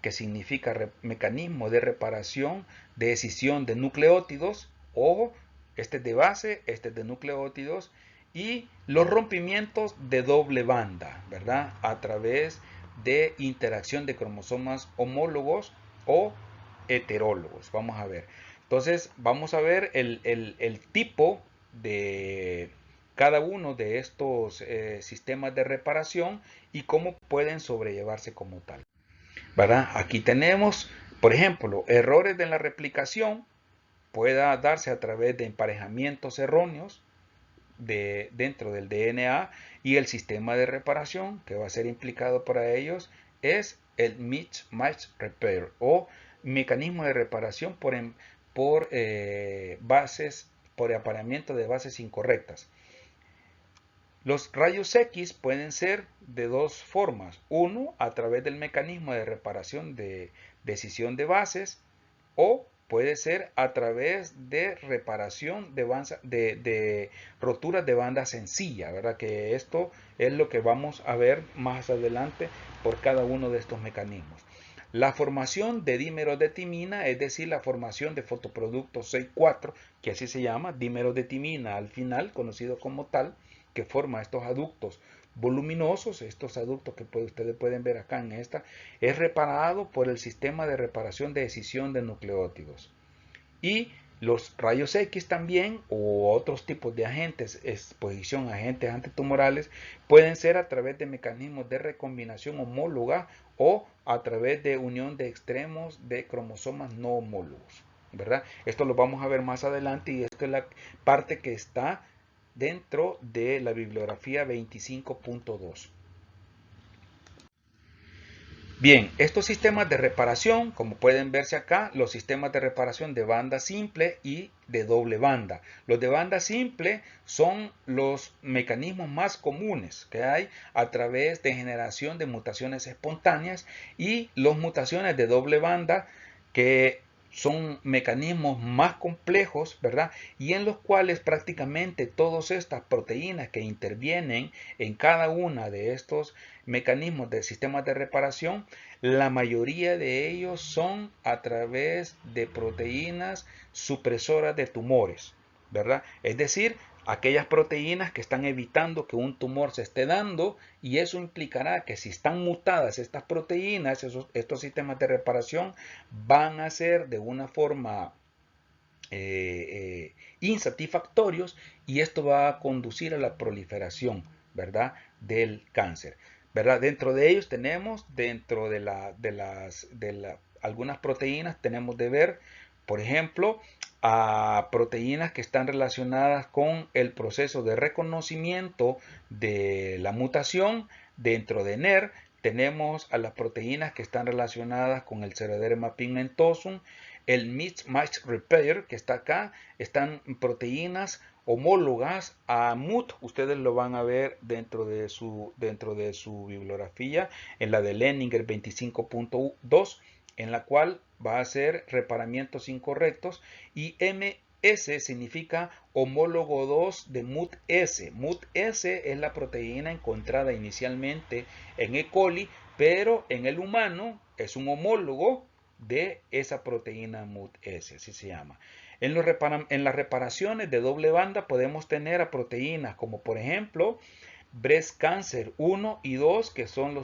que significa mecanismo de reparación de escisión de nucleótidos. Ojo, este es de base, este es de nucleótidos. Y los rompimientos de doble banda, ¿verdad? A través de interacción de cromosomas homólogos o heterólogos. Vamos a ver. Entonces, vamos a ver el tipo de cada uno de estos sistemas de reparación y cómo pueden sobrellevarse como tal, ¿verdad? Aquí tenemos, por ejemplo, errores de la replicación. Pueda darse a través de emparejamientos erróneos dentro del DNA, y el sistema de reparación que va a ser implicado para ellos es el mismatch repair o mecanismo de reparación por bases, por apareamiento de bases incorrectas. Los rayos X pueden ser de dos formas. Uno, a través del mecanismo de reparación de escisión de bases, o puede ser a través de reparación de roturas de banda sencilla, ¿verdad? Que esto es lo que vamos a ver más adelante por cada uno de estos mecanismos. La formación de dímeros de timina, es decir, la formación de fotoproductos 6,4, que así se llama, dímeros de timina al final, conocido como tal, que forma estos aductos voluminosos, estos aductos que ustedes pueden ver acá en esta, es reparado por el sistema de reparación de escisión de nucleótidos. Y los rayos X también, o otros tipos de agentes, exposición a agentes antitumorales, pueden ser a través de mecanismos de recombinación homóloga o a través de unión de extremos de cromosomas no homólogos, ¿verdad? Esto lo vamos a ver más adelante y esto es la parte que está dentro de la bibliografía 25.2. Bien, estos sistemas de reparación, como pueden verse acá, los sistemas de reparación de banda simple y de doble banda. Los de banda simple son los mecanismos más comunes que hay a través de generación de mutaciones espontáneas, y las mutaciones de doble banda, que son mecanismos más complejos, ¿verdad? Y en los cuales prácticamente todas estas proteínas que intervienen en cada una de estos mecanismos de sistemas de reparación, la mayoría de ellos son a través de proteínas supresoras de tumores, ¿verdad? Es decir, aquellas proteínas que están evitando que un tumor se esté dando, y eso implicará que si están mutadas estas proteínas, estos sistemas de reparación van a ser de una forma insatisfactorios, y esto va a conducir a la proliferación, ¿verdad?, del cáncer, ¿verdad? Dentro de ellos tenemos, dentro de algunas proteínas, tenemos de ver, por ejemplo, a proteínas que están relacionadas con el proceso de reconocimiento de la mutación. Dentro de NER tenemos a las proteínas que están relacionadas con el Scleroderma pigmentosum. El mismatch repair que está acá, están proteínas homólogas a MUT. Ustedes lo van a ver dentro de su bibliografía, en la de Leninger 25.2, en la cual va a ser reparamientos incorrectos, y MS significa homólogo 2 de MUT-S. MUT-S es la proteína encontrada inicialmente en E. coli, pero en el humano es un homólogo de esa proteína MUT-S, así se llama. En las reparaciones de doble banda podemos tener a proteínas como por ejemplo Breast Cancer 1 y 2, que son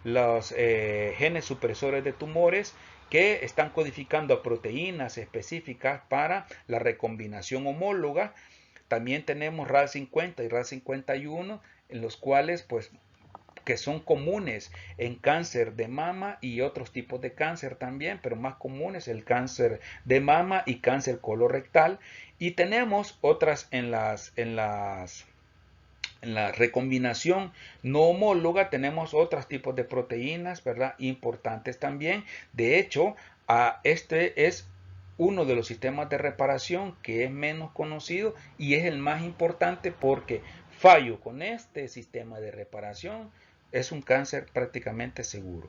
los genes supresores de tumores que están codificando a proteínas específicas para la recombinación homóloga. También tenemos RAL50 y RAL51, en los cuales pues que son comunes en cáncer de mama y otros tipos de cáncer también, pero más comunes el cáncer de mama y cáncer colorectal. Y tenemos otras en la recombinación no homóloga, tenemos otros tipos de proteínas, ¿verdad? Importantes también. De hecho, este es uno de los sistemas de reparación que es menos conocido y es el más importante, porque fallo con este sistema de reparación es un cáncer prácticamente seguro.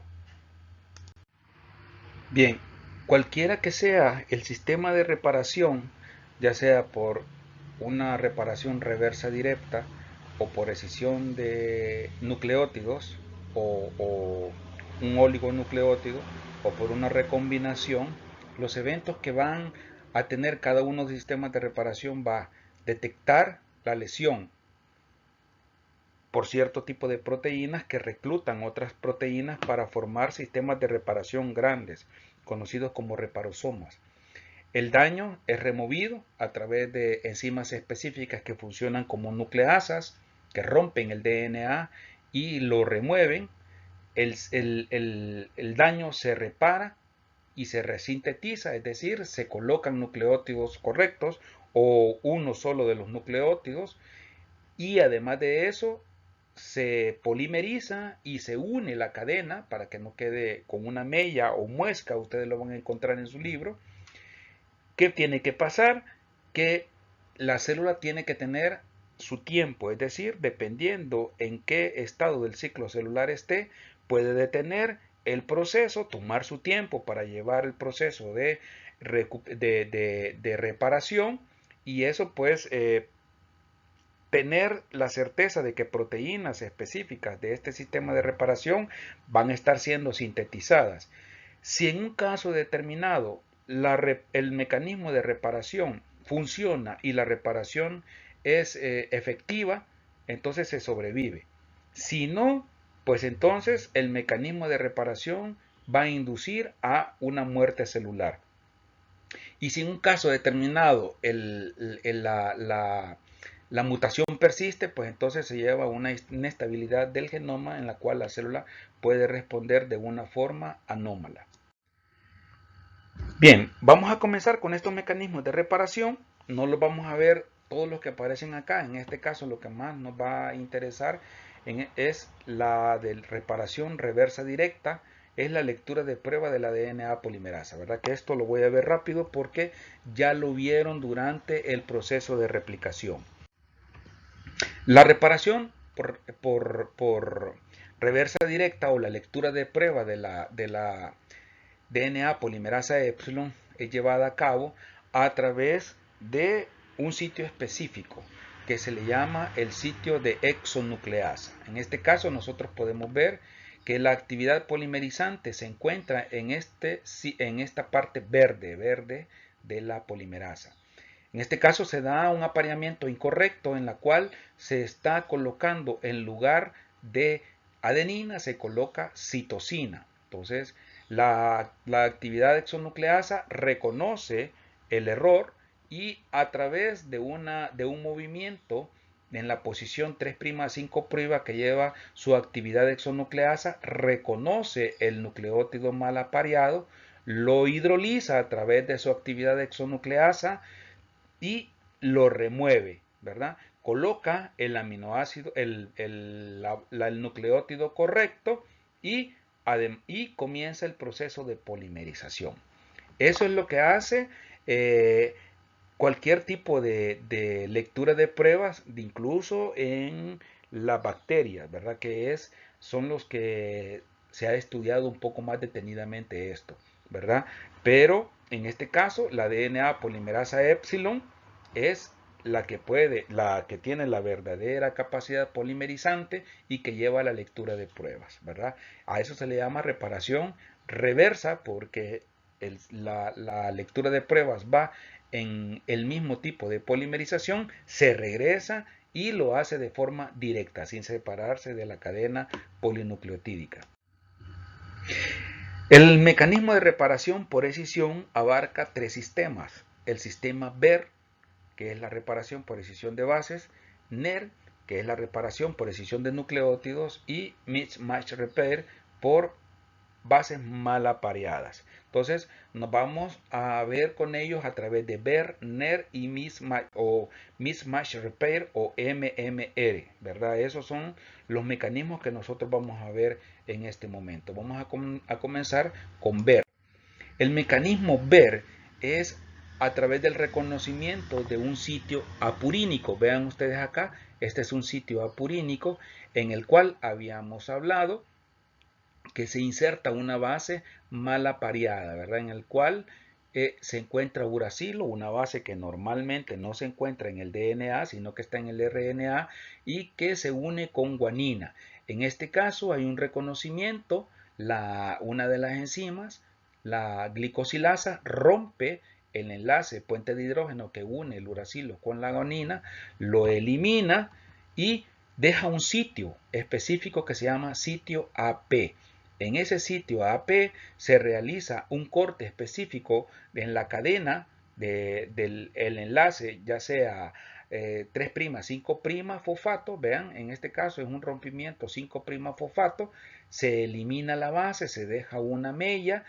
Bien, cualquiera que sea el sistema de reparación, ya sea por una reparación reversa directa o por escisión de nucleótidos o un oligonucleótido o por una recombinación, los eventos que van a tener cada uno de los sistemas de reparación va a detectar la lesión por cierto tipo de proteínas que reclutan otras proteínas para formar sistemas de reparación grandes, conocidos como reparosomas. El daño es removido a través de enzimas específicas que funcionan como nucleasas, que rompen el DNA y lo remueven. El daño se repara y se resintetiza, es decir, se colocan nucleótidos correctos o uno solo de los nucleótidos, y además de eso se polimeriza y se une la cadena para que no quede con una mella o muesca. Ustedes lo van a encontrar en su libro. ¿Qué tiene que pasar? Que la célula tiene que tener su tiempo, es decir, dependiendo en qué estado del ciclo celular esté, puede detener el proceso, tomar su tiempo para llevar el proceso de reparación, y eso pues tener la certeza de que proteínas específicas de este sistema de reparación van a estar siendo sintetizadas. Si en un caso determinado el mecanismo de reparación funciona y la reparación es efectiva, entonces se sobrevive. Si no, pues entonces el mecanismo de reparación va a inducir a una muerte celular. Y si en un caso determinado la mutación persiste, pues entonces se lleva a una inestabilidad del genoma en la cual la célula puede responder de una forma anómala. Bien, vamos a comenzar con estos mecanismos de reparación. No los vamos a ver todos los que aparecen acá. En este caso lo que más nos va a interesar es la de reparación reversa directa, es la lectura de prueba de la DNA polimerasa, ¿verdad? Que esto lo voy a ver rápido porque ya lo vieron durante el proceso de replicación. La reparación por reversa directa o la lectura de prueba de la DNA polimerasa epsilon es llevada a cabo a través de un sitio específico que se le llama el sitio de exonucleasa. En este caso nosotros podemos ver que la actividad polimerizante se encuentra en esta parte verde de la polimerasa. En este caso se da un apareamiento incorrecto en la cual se está colocando en lugar de adenina, se coloca citosina. Entonces la actividad exonucleasa reconoce el error y a través de un movimiento en la posición 3'5' que lleva su actividad exonucleasa, reconoce el nucleótido mal apareado, lo hidroliza a través de su actividad exonucleasa y lo remueve, ¿verdad? Coloca el aminoácido, el nucleótido correcto y comienza el proceso de polimerización. Eso es lo que hace cualquier tipo de lectura de pruebas, incluso en las bacterias, ¿verdad? Son los que se ha estudiado un poco más detenidamente esto, ¿verdad? Pero en este caso, la DNA polimerasa epsilon es la que tiene la verdadera capacidad polimerizante y que lleva a la lectura de pruebas, ¿verdad? A eso se le llama reparación reversa porque la lectura de pruebas va en el mismo tipo de polimerización, se regresa y lo hace de forma directa, sin separarse de la cadena polinucleotídica. El mecanismo de reparación por escisión abarca tres sistemas. El sistema BER, que es la reparación por escisión de bases, NER, que es la reparación por escisión de nucleótidos, y mismatch repair por bases mal apareadas. Entonces nos vamos a ver con ellos a través de BER, NER y mismatch repair o MMR, ¿verdad? Esos son los mecanismos que nosotros vamos a ver en este momento. Vamos a comenzar con BER. El mecanismo BER es a través del reconocimiento de un sitio apurínico. Vean ustedes acá, este es un sitio apurínico en el cual habíamos hablado que se inserta una base mal apareada, ¿verdad? En el cual se encuentra uracilo, una base que normalmente no se encuentra en el DNA, sino que está en el RNA y que se une con guanina. En este caso hay un reconocimiento, una de las enzimas, la glicosilasa, rompe el enlace puente de hidrógeno que une el uracilo con la guanina, lo elimina y deja un sitio específico que se llama sitio AP. En ese sitio AP se realiza un corte específico en la cadena del enlace, ya sea 3', 5' fosfato, vean, en este caso es un rompimiento 5' fosfato, se elimina la base, se deja una mella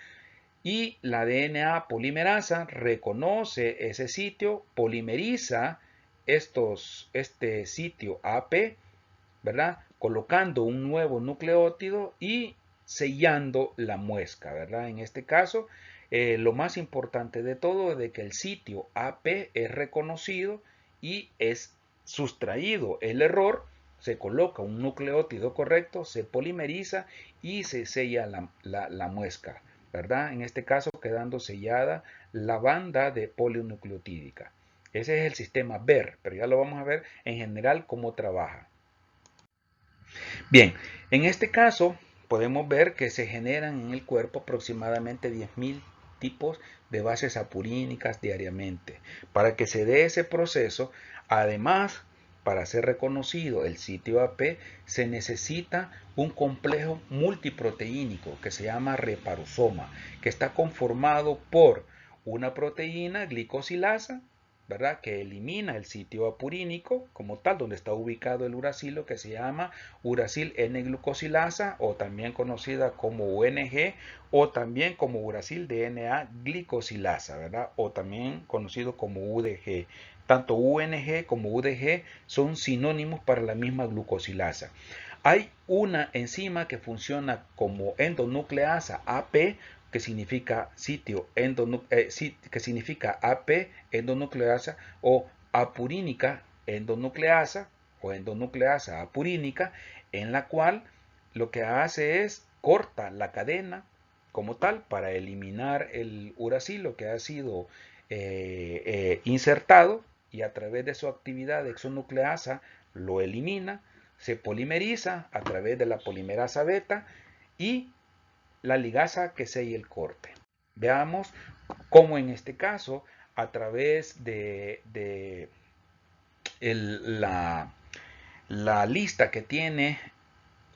y la DNA polimerasa reconoce ese sitio, polimeriza este sitio AP, ¿verdad? Colocando un nuevo nucleótido y sellando la muesca, ¿verdad? En este caso, lo más importante de todo es de que el sitio AP es reconocido y es sustraído el error, se coloca un nucleótido correcto, se polimeriza y se sella la muesca, ¿verdad? En este caso quedando sellada la banda de polinucleotídica. Ese es el sistema BER, pero ya lo vamos a ver en general cómo trabaja. Bien, en este caso podemos ver que se generan en el cuerpo aproximadamente 10.000 tipos de bases apurínicas diariamente. Para que se dé ese proceso, además, para ser reconocido el sitio AP, se necesita un complejo multiproteínico que se llama reparosoma, que está conformado por una proteína glicosilasa, ¿verdad? Que elimina el sitio apurínico como tal, donde está ubicado el uracilo, que se llama uracil N-glucosilasa o también conocida como UNG o también como uracil DNA glicosilasa, ¿verdad? O también conocido como UDG. Tanto UNG como UDG son sinónimos para la misma glucosilasa. Hay una enzima que funciona como endonucleasa AP, que significa que significa AP endonucleasa o apurínica endonucleasa o endonucleasa apurínica, en la cual lo que hace es corta la cadena como tal para eliminar el uracilo que ha sido insertado y a través de su actividad exonucleasa lo elimina, se polimeriza a través de la polimerasa beta y la ligasa que sella el corte. Veamos cómo en este caso, a través de la lista que tiene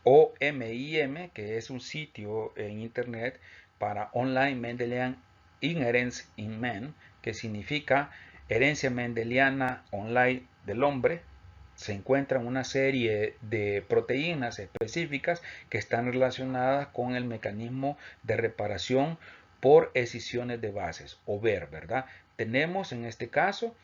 OMIM, que es un sitio en internet para Online Mendelian Inheritance in Men, que significa herencia mendeliana online del hombre, se encuentran una serie de proteínas específicas que están relacionadas con el mecanismo de reparación por escisiones de bases o BER, ¿verdad? Tenemos en este caso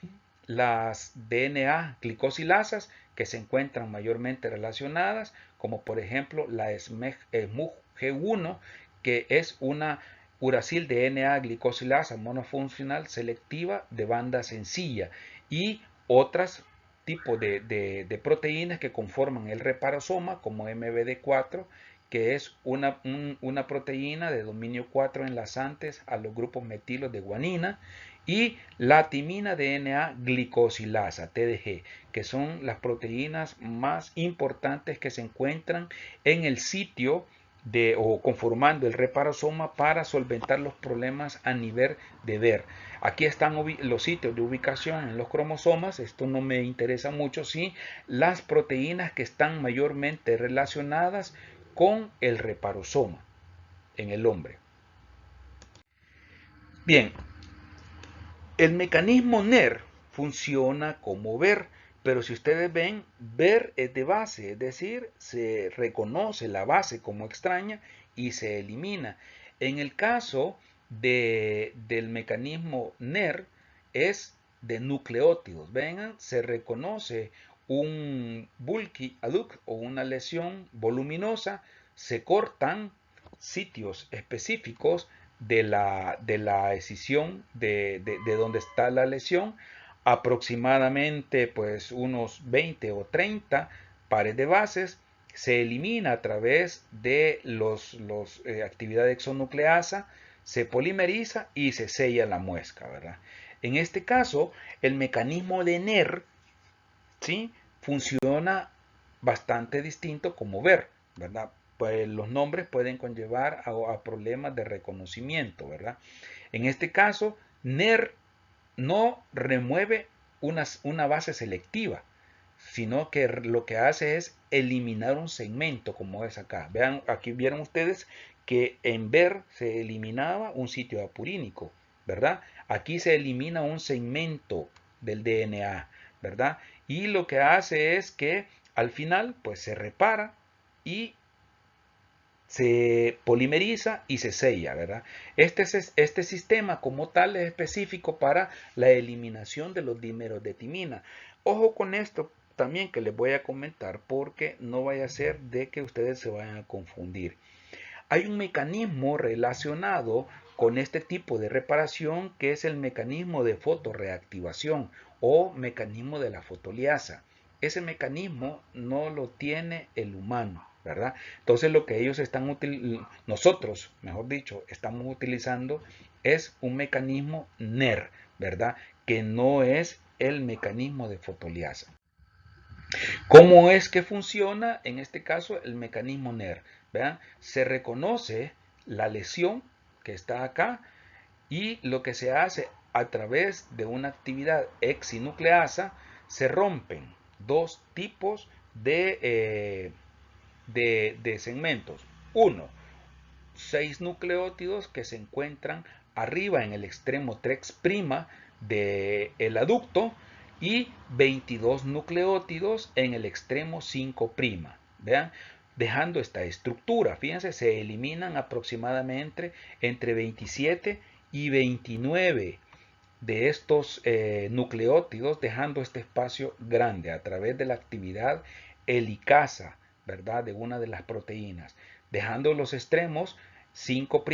las DNA glicosilasas que se encuentran mayormente relacionadas, como por ejemplo la SMUG-G1, que es una uracil de NA-glicosilasa monofuncional selectiva de banda sencilla y otras tipos de proteínas que conforman el reparosoma como MBD4, que es una proteína de dominio 4 enlazantes a los grupos metilos de guanina, y la timina DNA glicosilasa, TDG, que son las proteínas más importantes que se encuentran en el sitio o conformando el reparosoma para solventar los problemas a nivel de ver. Aquí están los sitios de ubicación en los cromosomas, esto no me interesa mucho, sí, las proteínas que están mayormente relacionadas con el reparosoma en el hombre. Bien, el mecanismo NER funciona como ver, pero si ustedes ven, ver es de base, es decir, se reconoce la base como extraña y se elimina. En el caso del mecanismo NER es de nucleótidos. Vengan, se reconoce un bulky adduct o una lesión voluminosa, se cortan sitios específicos de la escisión de donde está la lesión, aproximadamente pues unos 20 o 30 pares de bases, se elimina a través de los actividad de exonucleasa, se polimeriza y se sella la muesca, ¿verdad? En este caso, el mecanismo de NER, ¿sí?, funciona bastante distinto como ver, ¿verdad? Pues los nombres pueden conllevar a problemas de reconocimiento, ¿verdad? En este caso, NER no remueve una base selectiva, sino que lo que hace es eliminar un segmento, como es acá. Vean, aquí vieron ustedes que en ver se eliminaba un sitio apurínico, ¿verdad? Aquí se elimina un segmento del DNA, ¿verdad? Y lo que hace es que al final, pues se repara y se polimeriza y se sella, ¿verdad? Este sistema como tal es específico para la eliminación de los dímeros de timina. Ojo con esto también que les voy a comentar porque no vaya a ser de que ustedes se vayan a confundir. Hay un mecanismo relacionado con este tipo de reparación que es el mecanismo de fotorreactivación o mecanismo de la fotoliasa. Ese mecanismo no lo tiene el humano, ¿verdad? Entonces lo que ellos nosotros, mejor dicho, estamos utilizando es un mecanismo NER, ¿verdad? Que no es el mecanismo de fotoliasa. ¿Cómo es que funciona en este caso el mecanismo NER? ¿Vean? Se reconoce la lesión que está acá y lo que se hace a través de una actividad hexinucleasa, se rompen dos tipos de segmentos. Uno, 6 nucleótidos que se encuentran arriba en el extremo 3' del aducto y 22 nucleótidos en el extremo 5'. Vean, dejando esta estructura, fíjense, se eliminan aproximadamente entre 27 y 29 de estos nucleótidos, dejando este espacio grande a través de la actividad helicasa, ¿verdad?, de una de las proteínas, dejando los extremos 5'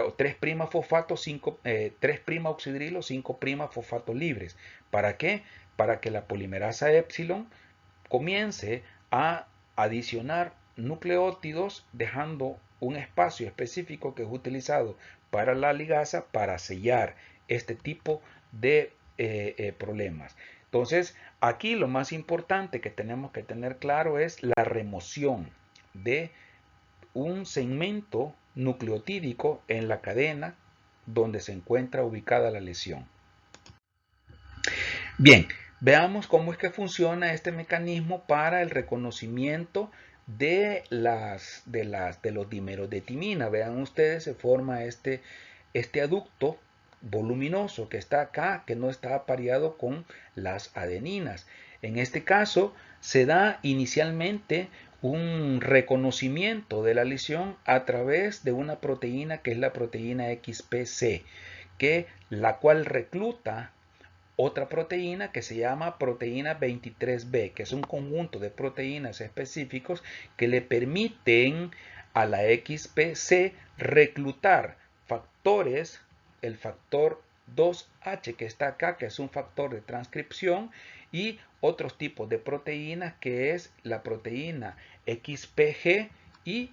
o 3' fosfato, 3' oxidrilo, 5' fosfato libres. ¿Para qué? Para que la polimerasa epsilon comience a adicionar nucleótidos dejando un espacio específico que es utilizado para la ligasa para sellar este tipo de problemas. Entonces, aquí lo más importante que tenemos que tener claro es la remoción de un segmento nucleotídico en la cadena donde se encuentra ubicada la lesión. Bien, veamos cómo es que funciona este mecanismo para el reconocimiento de los dímeros de timina. Vean ustedes, se forma este aducto voluminoso que está acá, que no está apareado con las adeninas. En este caso, se da inicialmente un reconocimiento de la lesión a través de una proteína que es la proteína XPC, la cual recluta otra proteína que se llama proteína 23B, que es un conjunto de proteínas específicos que le permiten a la XPC reclutar factores, el factor 2H que está acá, que es un factor de transcripción, y otros tipos de proteínas, que es la proteína XPG y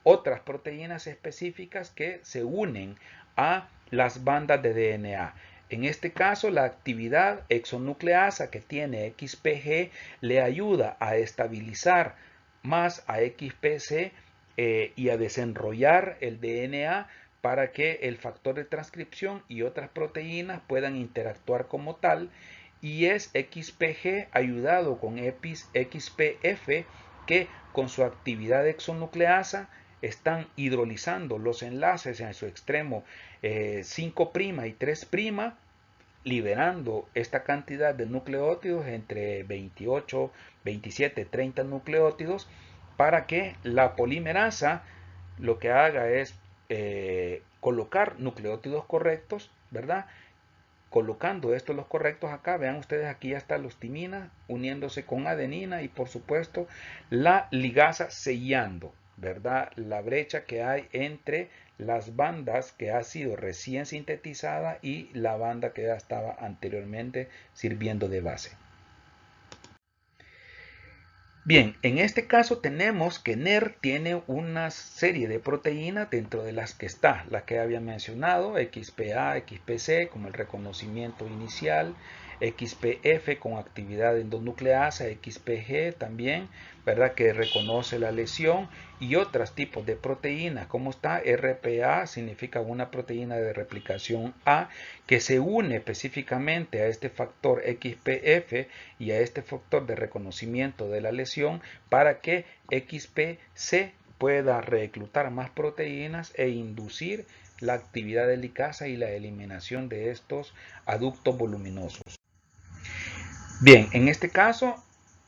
otras proteínas específicas que se unen a las bandas de DNA. En este caso, la actividad exonucleasa que tiene XPG le ayuda a estabilizar más a XPC y a desenrollar el DNA para que el factor de transcripción y otras proteínas puedan interactuar como tal, y es XPG ayudado' XPF que con su actividad exonucleasa están hidrolizando los enlaces en su extremo 5' y 3', liberando esta cantidad de nucleótidos entre 28, 27, 30 nucleótidos, para que la polimerasa lo que haga es colocar nucleótidos correctos, ¿verdad? Colocando estos los correctos acá, vean ustedes, aquí ya está los timina uniéndose con adenina y por supuesto la ligasa sellando, ¿verdad? La brecha que hay entre las bandas que ha sido recién sintetizada y la banda que ya estaba anteriormente sirviendo de base. Bien, en este caso tenemos que NER tiene una serie de proteínas dentro de las que está, la que había mencionado, XPA, XPC como el reconocimiento inicial, XPF con actividad endonucleasa, XPG también, ¿verdad? Que reconoce la lesión, y otros tipos de proteínas, como está RPA, significa una proteína de replicación A, que se une específicamente a este factor XPF y a este factor de reconocimiento de la lesión para que XPC pueda reclutar más proteínas e inducir la actividad de ligasa y la eliminación de estos aductos voluminosos. Bien, en este caso,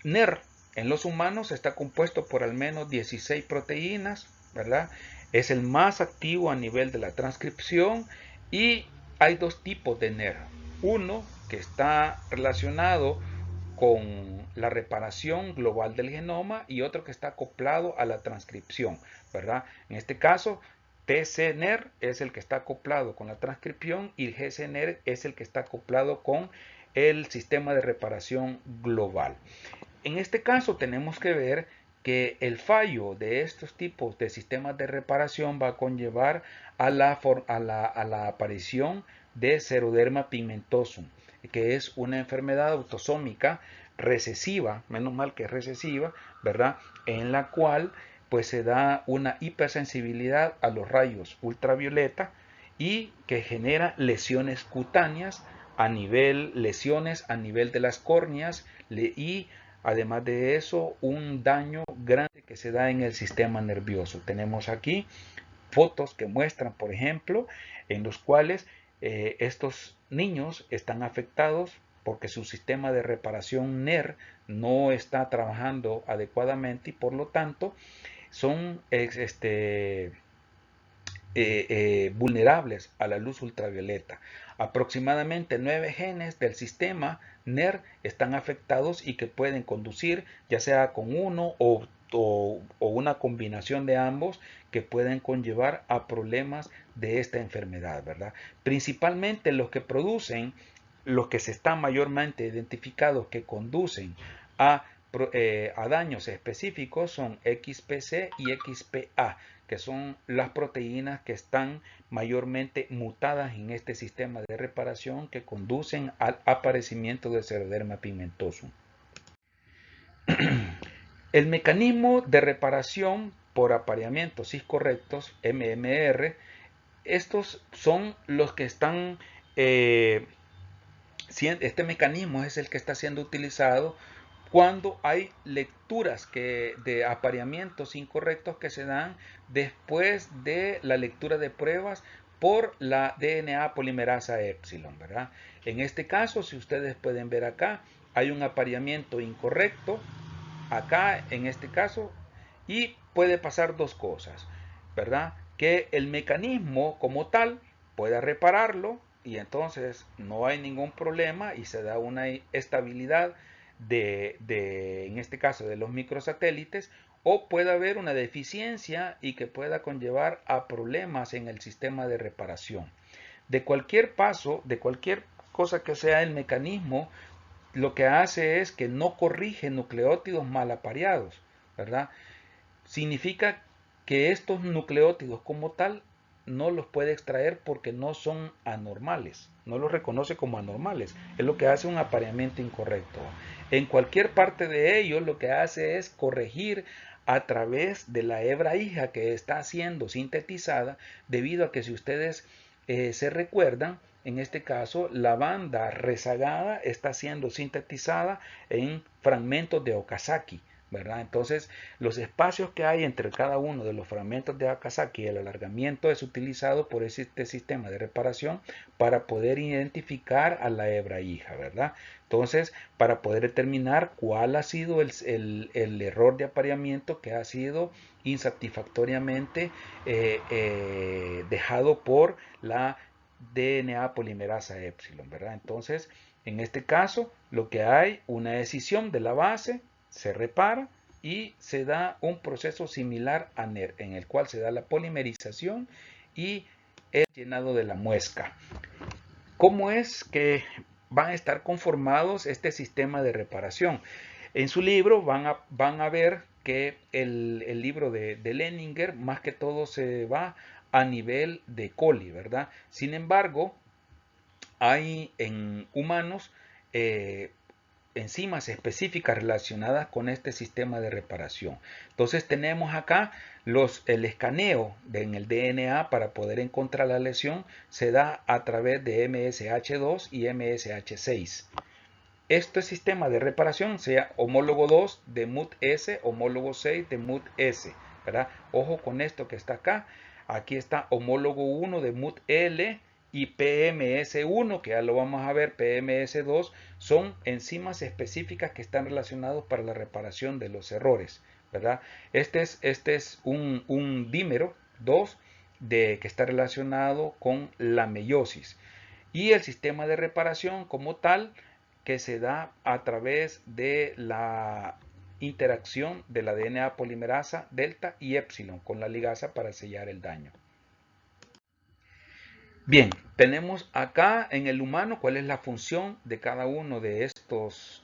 NER en los humanos está compuesto por al menos 16 proteínas, ¿verdad? Es el más activo a nivel de la transcripción, y hay dos tipos de NER. Uno que está relacionado con la reparación global del genoma, y otro que está acoplado a la transcripción, ¿verdad? En este caso, TCNER es el que está acoplado con la transcripción y el GCNER es el que está acoplado con el sistema de reparación global. En este caso tenemos que ver que el fallo de estos tipos de sistemas de reparación va a conllevar a la aparición de Xeroderma pigmentosum, que es una enfermedad autosómica recesiva, menos mal que es recesiva, ¿verdad? En la cual pues se da una hipersensibilidad a los rayos ultravioleta y que genera lesiones cutáneas lesiones a nivel de las córneas, y además de eso un daño grande que se da en el sistema nervioso. Tenemos aquí fotos que muestran, por ejemplo, en los cuales estos niños están afectados porque su sistema de reparación NER no está trabajando adecuadamente, y por lo tanto son vulnerables a la luz ultravioleta. Aproximadamente 9 genes del sistema NER están afectados y que pueden conducir, ya sea con uno o una combinación de ambos, que pueden conllevar a problemas de esta enfermedad, ¿verdad? Principalmente los que se están mayormente identificados que conducen a daños específicos son XPC y XPA, que son las proteínas que están mayormente mutadas en este sistema de reparación que conducen al aparecimiento de Xeroderma pigmentosum. El mecanismo de reparación por apareamientos ciscorrectos, MMR, estos son los que están, este mecanismo es el que está siendo utilizado cuando hay lecturas de apareamientos incorrectos que se dan después de la lectura de pruebas por la DNA polimerasa epsilon, ¿verdad? En este caso, si ustedes pueden ver acá, hay un apareamiento incorrecto acá en este caso, y puede pasar dos cosas, ¿verdad? Que el mecanismo como tal pueda repararlo y entonces no hay ningún problema y se da una estabilidad en este caso de los microsatélites, o puede haber una deficiencia y que pueda conllevar a problemas en el sistema de reparación. De cualquier paso, de cualquier cosa que sea el mecanismo, lo que hace es que no corrige nucleótidos mal apareados, ¿verdad? Significa que estos nucleótidos como tal no los puede extraer porque no son anormales, no los reconoce como anormales, es lo que hace un apareamiento incorrecto. En cualquier parte de ellos lo que hace es corregir a través de la hebra hija que está siendo sintetizada, debido a que si ustedes se recuerdan, en este caso la banda rezagada está siendo sintetizada en fragmentos de Okazaki, ¿verdad? Entonces, los espacios que hay entre cada uno de los fragmentos de Okazaki y el alargamiento es utilizado por este sistema de reparación para poder identificar a la hebra hija, ¿verdad? Entonces, para poder determinar cuál ha sido el error de apareamiento que ha sido insatisfactoriamente dejado por la DNA polimerasa epsilon, ¿verdad? Entonces, en este caso, lo que hay, una decisión de la base, se repara y se da un proceso similar a NER, en el cual se da la polimerización y el llenado de la muesca. ¿Cómo es que van a estar conformados este sistema de reparación? En su libro van a ver que el libro de Leninger más que todo se va a nivel de coli, ¿verdad? Sin embargo, hay en humanos enzimas específicas relacionadas con este sistema de reparación. Entonces tenemos acá el escaneo en el DNA para poder encontrar la lesión se da a través de MSH2 y MSH6. Este sistema de reparación sea homólogo 2 de MUT-S, homólogo 6 de MUT-S, ¿verdad? Ojo con esto que está acá. Aquí está homólogo 1 de MUT-L y PMS1, que ya lo vamos a ver, PMS2, son enzimas específicas que están relacionados para la reparación de los errores, ¿verdad? Este es un dímero 2 que está relacionado con la meiosis. Y el sistema de reparación como tal que se da a través de la interacción de la DNA polimerasa delta y epsilon con la ligasa para sellar el daño. Bien, tenemos acá en el humano cuál es la función de cada uno de estos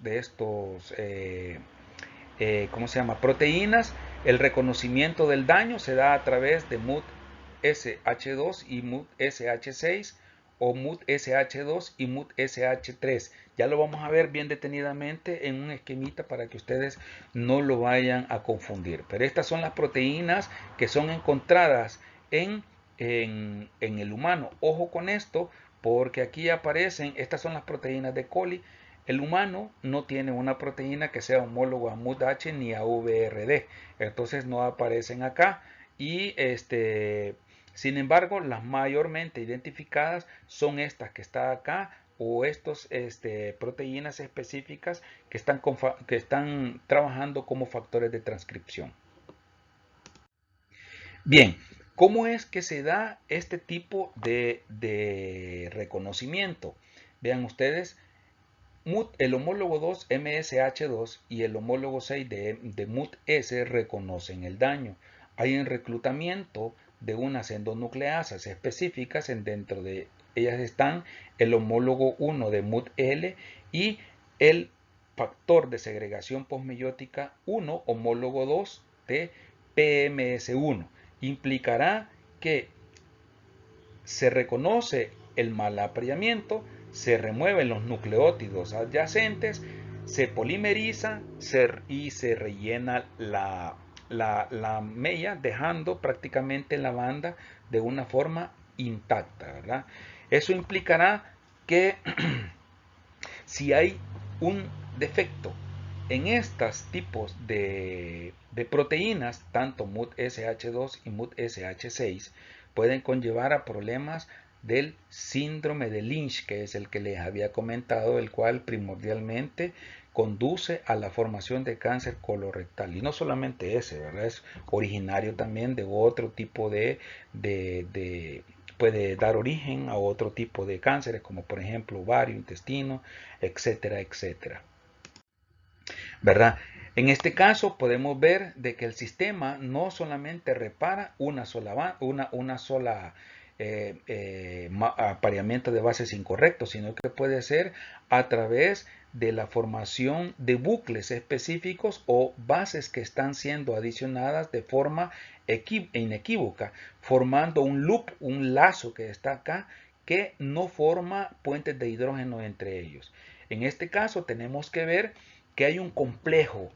¿cómo se llama? Proteínas. El reconocimiento del daño se da a través de MUT-SH2 y MUT-SH6 o MUT-SH2 y MUT-SH3. Ya lo vamos a ver bien detenidamente en un esquemita para que ustedes no lo vayan a confundir. Pero estas son las proteínas que son encontradas en el humano. Ojo con esto porque aquí aparecen, estas son las proteínas de coli. El humano no tiene una proteína que sea homólogo a MUT-H ni a VRD, entonces no aparecen acá y sin embargo las mayormente identificadas son estas que están acá o estas proteínas específicas que están trabajando como factores de transcripción. Bien, ¿cómo es que se da este tipo de reconocimiento? Vean ustedes, el homólogo 2 MSH2 y el homólogo 6 de MUT-S reconocen el daño. Hay un reclutamiento de unas endonucleasas específicas, dentro de ellas están el homólogo 1 de MUT-L y el factor de segregación posmeiótica 1, homólogo 2 de PMS1. Implicará que se reconoce el mal apareamiento, se remueven los nucleótidos adyacentes, se polimeriza y se rellena la mella, dejando prácticamente la banda de una forma intacta, ¿verdad? Eso implicará que si hay un defecto en estos tipos de proteínas, tanto MUT-SH2 y MUT-SH6, pueden conllevar a problemas del síndrome de Lynch, que es el que les había comentado, el cual primordialmente conduce a la formación de cáncer colorectal. Y no solamente ese, ¿verdad? Es originario también de otro tipo puede dar origen a otro tipo de cánceres, como por ejemplo ovario, intestino, etcétera, etcétera. ¿Verdad? En este caso podemos ver de que el sistema no solamente repara una sola apareamiento de bases incorrectos, sino que puede ser a través de la formación de bucles específicos o bases que están siendo adicionadas de forma inequívoca, formando un loop, un lazo que está acá, que no forma puentes de hidrógeno entre ellos. En este caso tenemos que ver que hay un complejo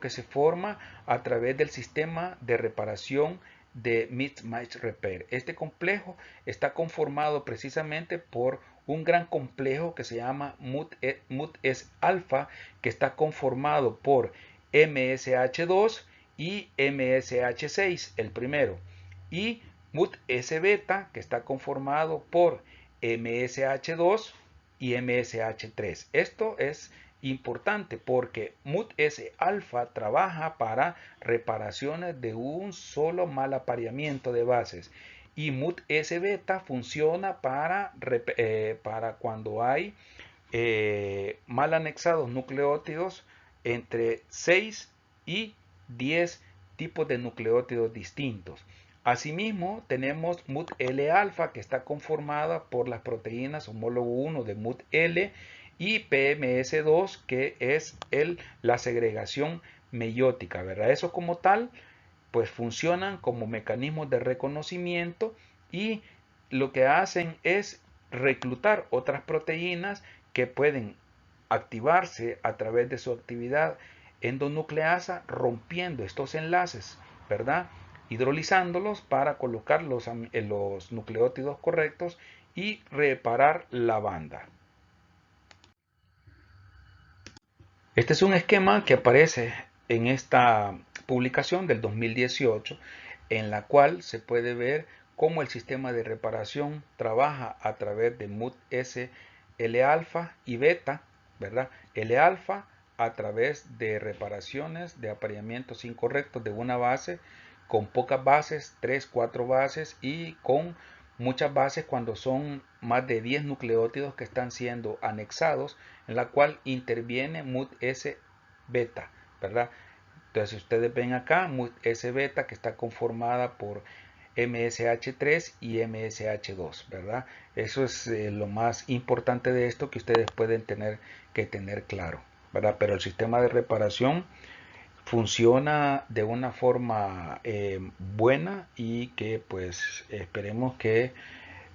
que se forma a través del sistema de reparación de Mismatch Repair. Este complejo está conformado precisamente por un gran complejo que se llama MUT-S alfa, que está conformado por MSH2 y MSH6, el primero, y MUT-S beta, que está conformado por MSH2 y MSH3. Esto es importante porque MUT-S alfa trabaja para reparaciones de un solo mal apareamiento de bases y MUT-S beta funciona para cuando hay mal anexados nucleótidos entre 6 y 10 tipos de nucleótidos distintos. Asimismo, tenemos MUT-L alfa, que está conformada por las proteínas homólogo 1 de MUT-L y PMS2, que es la segregación meiótica, ¿verdad? Eso como tal, pues funcionan como mecanismos de reconocimiento y lo que hacen es reclutar otras proteínas que pueden activarse a través de su actividad endonucleasa, rompiendo estos enlaces, ¿verdad? Hidrolizándolos para colocar los nucleótidos correctos y reparar la banda. Este es un esquema que aparece en esta publicación del 2018, en la cual se puede ver cómo el sistema de reparación trabaja a través de MUT-S L-alfa y beta, ¿verdad? L-alfa a través de reparaciones de apareamientos incorrectos de una base, con pocas bases, 3, 4 bases, y con muchas bases cuando son más de 10 nucleótidos que están siendo anexados, en la cual interviene MUT-S beta, ¿verdad? Entonces, si ustedes ven acá, MUT-S beta, que está conformada por MSH3 y MSH2, ¿verdad? Eso es lo más importante de esto que ustedes pueden tener que tener claro, ¿verdad? Pero el sistema de reparación funciona de una forma buena y que pues esperemos que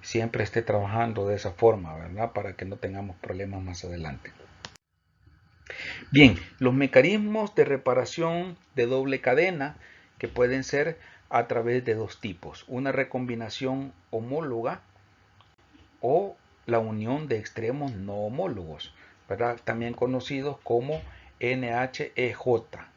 siempre esté trabajando de esa forma, ¿verdad? Para que no tengamos problemas más adelante. Bien, los mecanismos de reparación de doble cadena que pueden ser a través de dos tipos, una recombinación homóloga o la unión de extremos no homólogos, ¿verdad? También conocidos como NHEJ,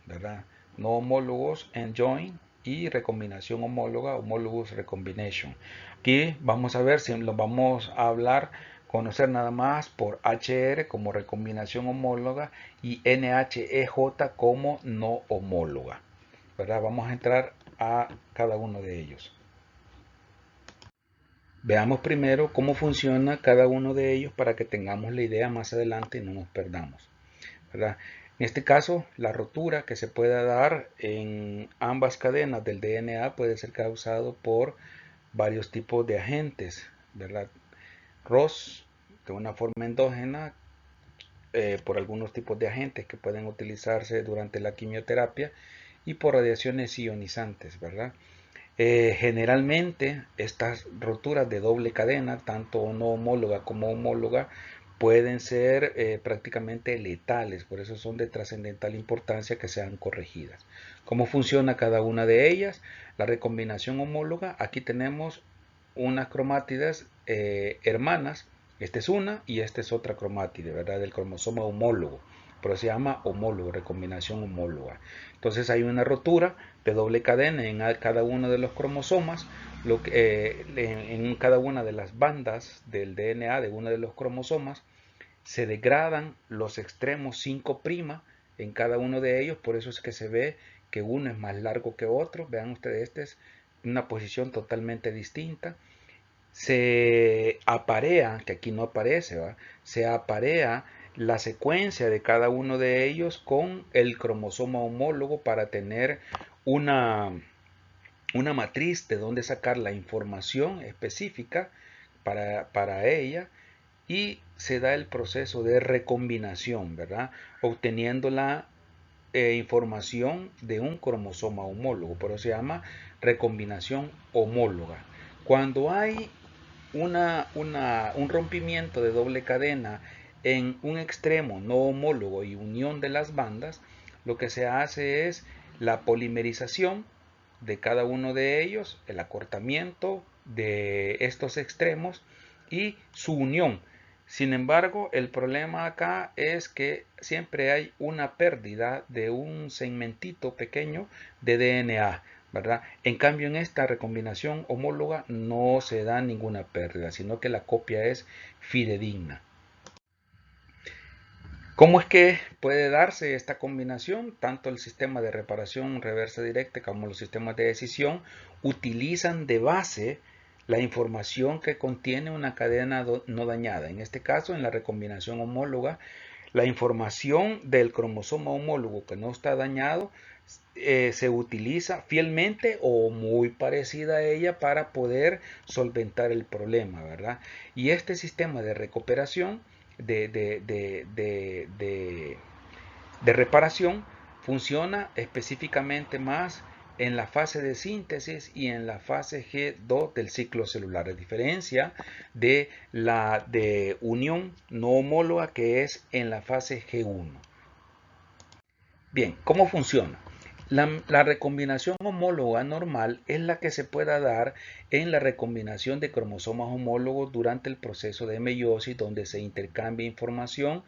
¿verdad? No homólogos end join y recombinación homóloga, homologous recombination. Aquí vamos a ver si lo vamos a hablar, conocer nada más por HR como recombinación homóloga y NHEJ como no homóloga, ¿verdad? Vamos a entrar a cada uno de ellos. Veamos primero cómo funciona cada uno de ellos para que tengamos la idea más adelante y no nos perdamos, ¿verdad? En este caso, la rotura que se pueda dar en ambas cadenas del DNA puede ser causado por varios tipos de agentes, ¿verdad? ROS, de una forma endógena, por algunos tipos de agentes que pueden utilizarse durante la quimioterapia y por radiaciones ionizantes, ¿verdad? Generalmente estas roturas de doble cadena, tanto no homóloga como homóloga, pueden ser prácticamente letales, por eso son de trascendental importancia que sean corregidas. ¿Cómo funciona cada una de ellas? La recombinación homóloga, aquí tenemos unas cromátidas hermanas, esta es una y esta es otra cromátide, ¿verdad? Del cromosoma homólogo, pero se llama homólogo, recombinación homóloga. Entonces hay una rotura de doble cadena en cada uno de los cromosomas, en cada una de las bandas del DNA de uno de los cromosomas, se degradan los extremos 5' en cada uno de ellos, por eso es que se ve que uno es más largo que otro. Vean ustedes, esta es una posición totalmente distinta. Se aparea, que aquí no aparece, ¿va? Se aparea la secuencia de cada uno de ellos con el cromosoma homólogo para tener una, una matriz de donde sacar la información específica para ella, y se da el proceso de recombinación, ¿verdad? Obteniendo la información de un cromosoma homólogo, por eso se llama recombinación homóloga. Cuando hay un rompimiento de doble cadena en un extremo no homólogo y unión de las bandas, lo que se hace es la polimerización de cada uno de ellos, el acortamiento de estos extremos y su unión. Sin embargo, el problema acá es que siempre hay una pérdida de un segmentito pequeño de DNA, ¿verdad? En cambio, en esta recombinación homóloga no se da ninguna pérdida, sino que la copia es fidedigna. ¿Cómo es que puede darse esta combinación? Tanto el sistema de reparación reversa directa como los sistemas de decisión utilizan de base la información que contiene una cadena no dañada. En este caso, en la recombinación homóloga, la información del cromosoma homólogo que no está dañado se utiliza fielmente o muy parecida a ella para poder solventar el problema, ¿verdad? Y este sistema de recuperación, de reparación, funciona específicamente más en la fase de síntesis y en la fase G2 del ciclo celular, a diferencia de la de unión no homóloga, que es en la fase G1. Bien, ¿cómo funciona? La recombinación homóloga normal es la que se pueda dar en la recombinación de cromosomas homólogos durante el proceso de meiosis, donde se intercambia información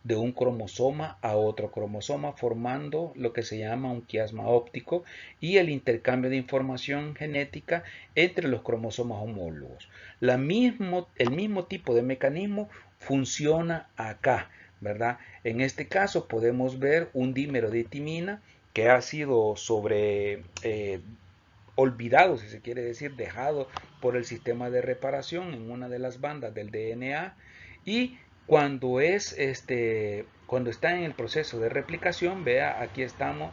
de un cromosoma a otro cromosoma, formando lo que se llama un quiasma óptico y el intercambio de información genética entre los cromosomas homólogos. El mismo tipo de mecanismo funciona acá, ¿verdad? En este caso podemos ver un dímero de timina que ha sido olvidado, si se quiere decir, dejado por el sistema de reparación en una de las bandas del DNA, y cuando cuando está en el proceso de replicación, vea, aquí estamos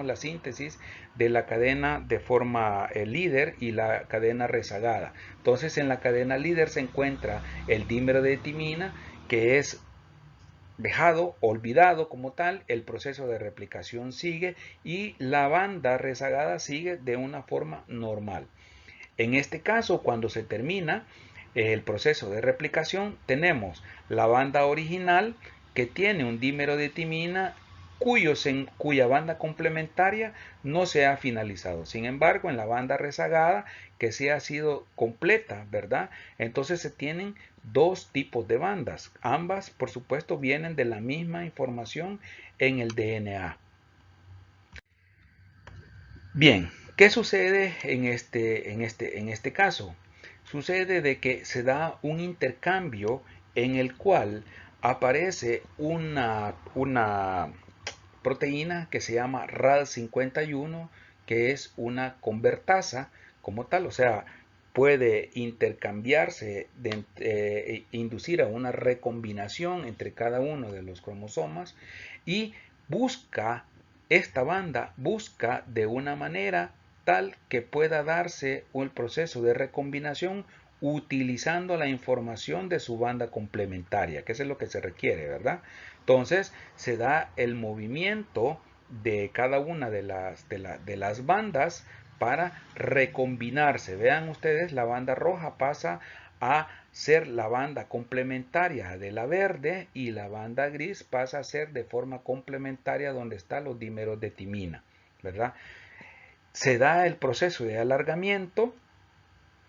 la síntesis de la cadena de forma líder y la cadena rezagada. Entonces, en la cadena líder se encuentra el dímero de timina, que es dejado, olvidado como tal, el proceso de replicación sigue y la banda rezagada sigue de una forma normal. En este caso, cuando se termina el proceso de replicación, tenemos la banda original que tiene un dímero de timina cuya banda complementaria no se ha finalizado. Sin embargo, en la banda rezagada, que sí ha sido completa, ¿verdad? Entonces se tienen dos tipos de bandas. Ambas, por supuesto, vienen de la misma información en el DNA. Bien, ¿qué sucede en este caso? Sucede de que se da un intercambio en el cual aparece una proteína que se llama RAD51, que es una convertasa como tal, o sea, puede intercambiarse, inducir a una recombinación entre cada uno de los cromosomas, y esta banda busca de una manera tal que pueda darse el proceso de recombinación utilizando la información de su banda complementaria, que es lo que se requiere, ¿verdad? Entonces se da el movimiento de cada una de las bandas para recombinarse. Vean ustedes, la banda roja pasa a ser la banda complementaria de la verde y la banda gris pasa a ser de forma complementaria donde están los dímeros de timina, ¿verdad? Se da el proceso de alargamiento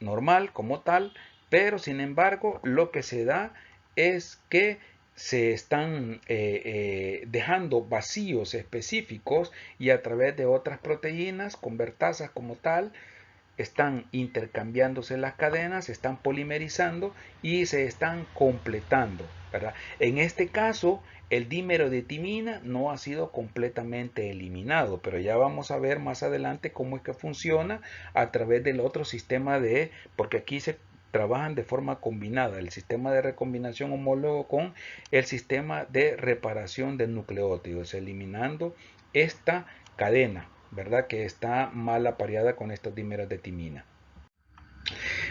normal como tal, pero sin embargo lo que se da es que se están dejando vacíos específicos, y a través de otras proteínas convertasas como tal están intercambiándose las cadenas, se están polimerizando y se están completando, ¿verdad? En este caso, el dímero de timina no ha sido completamente eliminado, pero ya vamos a ver más adelante cómo es que funciona a través del otro sistema porque aquí trabajan de forma combinada, el sistema de recombinación homólogo con el sistema de reparación de nucleótidos, eliminando esta cadena, ¿verdad? Que está mal apareada con estos dímeros de timina.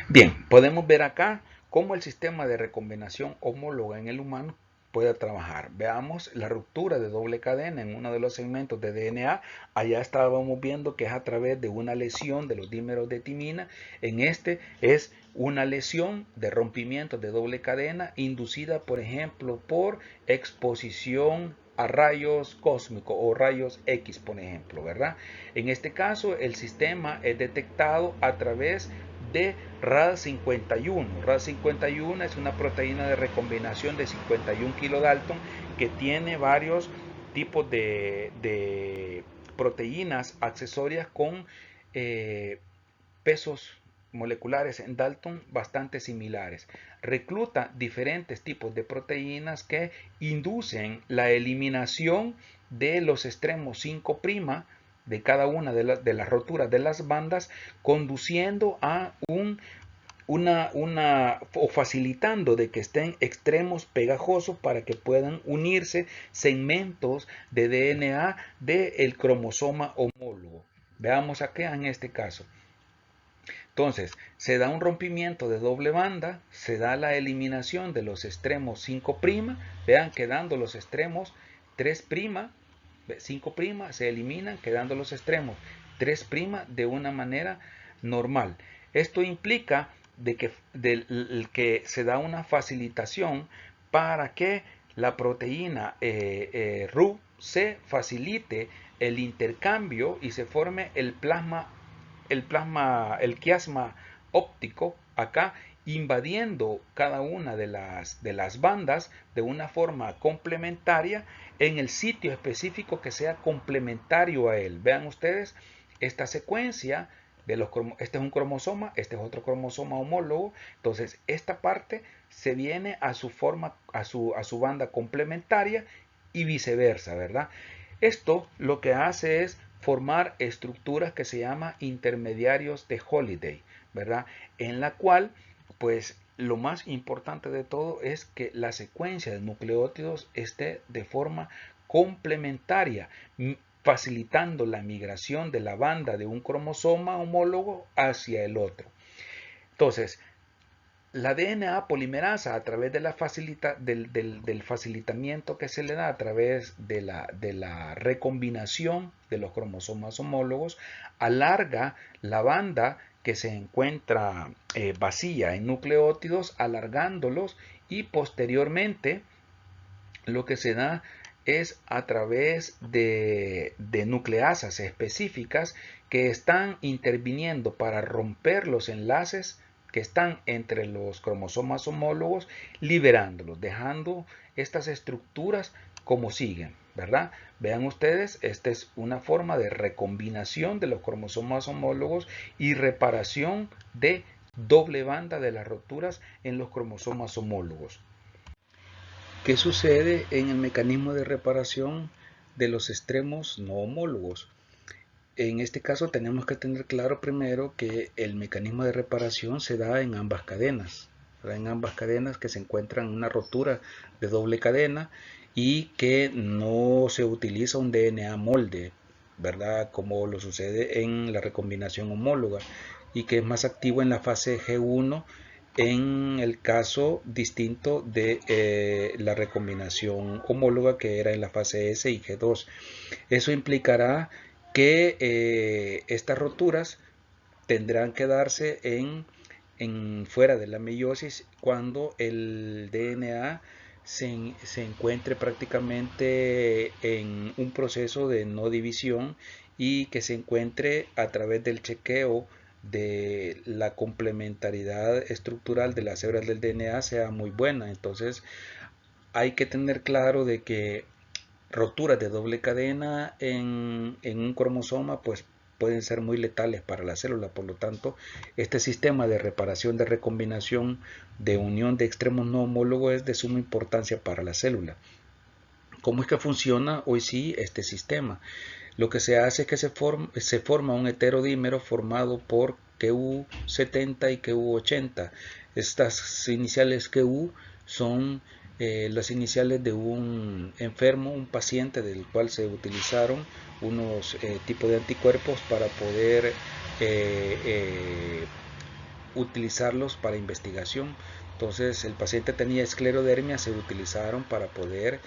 Bien, podemos ver acá cómo el sistema de recombinación homóloga en el humano puede trabajar. Veamos la ruptura de doble cadena en uno de los segmentos de DNA. Allá estábamos viendo que es a través de una lesión de los dímeros de timina. En este es una lesión de rompimiento de doble cadena inducida, por ejemplo, por exposición a rayos cósmicos o rayos X, por ejemplo, ¿verdad? En este caso, el sistema es detectado a través de RAD51. RAD51 es una proteína de recombinación de 51 kilodalton que tiene varios tipos de proteínas accesorias con pesos moleculares en Dalton bastante similares. Recluta diferentes tipos de proteínas que inducen la eliminación de los extremos 5' de cada una de las roturas de las bandas, conduciendo a o facilitando de que estén extremos pegajosos para que puedan unirse segmentos de DNA del cromosoma homólogo. Veamos aquí en este caso. Entonces, se da un rompimiento de doble banda, se da la eliminación de los extremos 5', vean quedando los extremos 3', 5', se eliminan quedando los extremos 3' de una manera normal. Esto implica que se da una facilitación para que la proteína RU se facilite el intercambio y se forme el quiasma óptico acá, invadiendo cada una de las bandas de una forma complementaria en el sitio específico que sea complementario a él. Vean ustedes esta secuencia este es un cromosoma, este es otro cromosoma homólogo. Entonces esta parte se viene a su forma, a su banda complementaria y viceversa, ¿verdad? Esto lo que hace es formar estructuras que se llaman intermediarios de Holliday, ¿verdad? En la cual, pues, lo más importante de todo es que la secuencia de nucleótidos esté de forma complementaria, facilitando la migración de la banda de un cromosoma homólogo hacia el otro. Entonces, la DNA polimerasa, a través de del facilitamiento que se le da a través de la recombinación de los cromosomas homólogos, alarga la banda que se encuentra vacía en nucleótidos, alargándolos, y posteriormente lo que se da es a través de nucleasas específicas que están interviniendo para romper los enlaces que están entre los cromosomas homólogos, liberándolos, dejando estas estructuras como siguen, ¿verdad? Vean ustedes, esta es una forma de recombinación de los cromosomas homólogos y reparación de doble banda de las roturas en los cromosomas homólogos. ¿Qué sucede en el mecanismo de reparación de los extremos no homólogos? En este caso tenemos que tener claro primero que el mecanismo de reparación se da en ambas cadenas, ¿verdad? En ambas cadenas que se encuentran una rotura de doble cadena y que no se utiliza un DNA molde, ¿verdad? Como lo sucede en la recombinación homóloga, y que es más activo en la fase G1 en el caso distinto de la recombinación homóloga, que era en la fase S y G2. Eso implicará que estas roturas tendrán que darse fuera de la meiosis, cuando el DNA se encuentre prácticamente en un proceso de no división, y que se encuentre a través del chequeo de la complementariedad estructural de las hebras del DNA sea muy buena. Entonces hay que tener claro de que roturas de doble cadena en un cromosoma pues pueden ser muy letales para la célula. Por lo tanto, este sistema de reparación de recombinación de unión de extremos no homólogos es de suma importancia para la célula. ¿Cómo es que funciona hoy sí este sistema? Lo que se hace es que se forma un heterodímero formado por QU70 y QU80. Estas iniciales QU son las iniciales de un enfermo, un paciente del cual se utilizaron unos tipos de anticuerpos para poder utilizarlos para investigación. Entonces el paciente tenía esclerodermia, se utilizaron para poder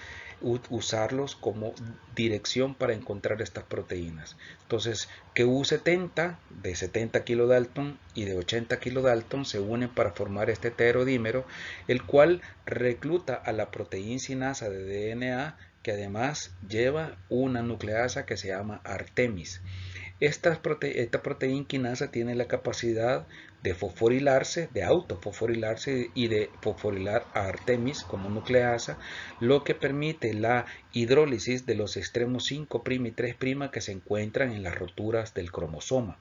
usarlos como dirección para encontrar estas proteínas. Entonces QU70 de 70 kilodalton y de 80 kilodalton se unen para formar este heterodímero, el cual recluta a la proteincinasa de DNA, que además lleva una nucleasa que se llama Artemis. Esta proteína quinasa tiene la capacidad de fosforilarse, de autofosforilarse y de fosforilar a Artemis como nucleasa, lo que permite la hidrólisis de los extremos 5' y 3' que se encuentran en las roturas del cromosoma.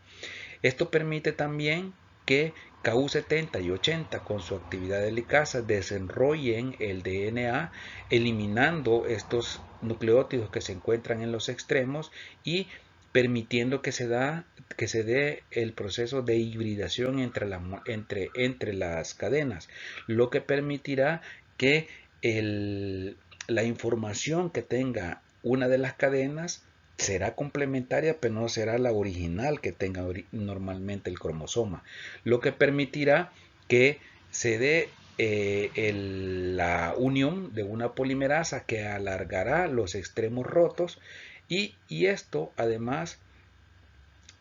Esto permite también que Ku70 y 80 con su actividad de licasa desenrollen el DNA, eliminando estos nucleótidos que se encuentran en los extremos y permitiendo que se dé el proceso de hibridación entre las cadenas, lo que permitirá que la información que tenga una de las cadenas será complementaria, pero no será la original que tenga normalmente el cromosoma, lo que permitirá que se dé la unión de una polimerasa que alargará los extremos rotos y esto además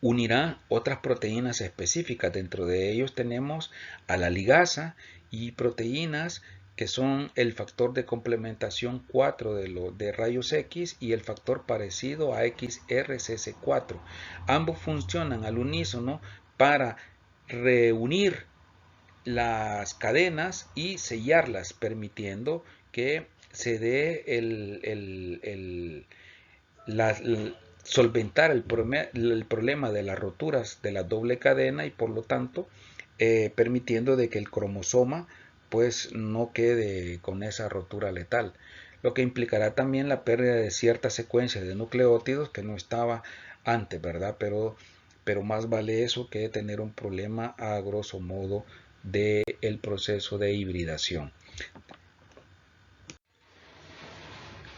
unirá otras proteínas específicas. Dentro de ellos tenemos a la ligasa y proteínas que son el factor de complementación 4 de rayos X y el factor parecido a XRCC4. Ambos funcionan al unísono para reunir las cadenas y sellarlas, permitiendo que se dé solventar el problema de las roturas de la doble cadena y por lo tanto permitiendo de que el cromosoma pues no quede con esa rotura letal, lo que implicará también la pérdida de cierta secuencia de nucleótidos que no estaba antes, ¿verdad? Pero más vale eso que tener un problema a grosso modo del proceso de hibridación.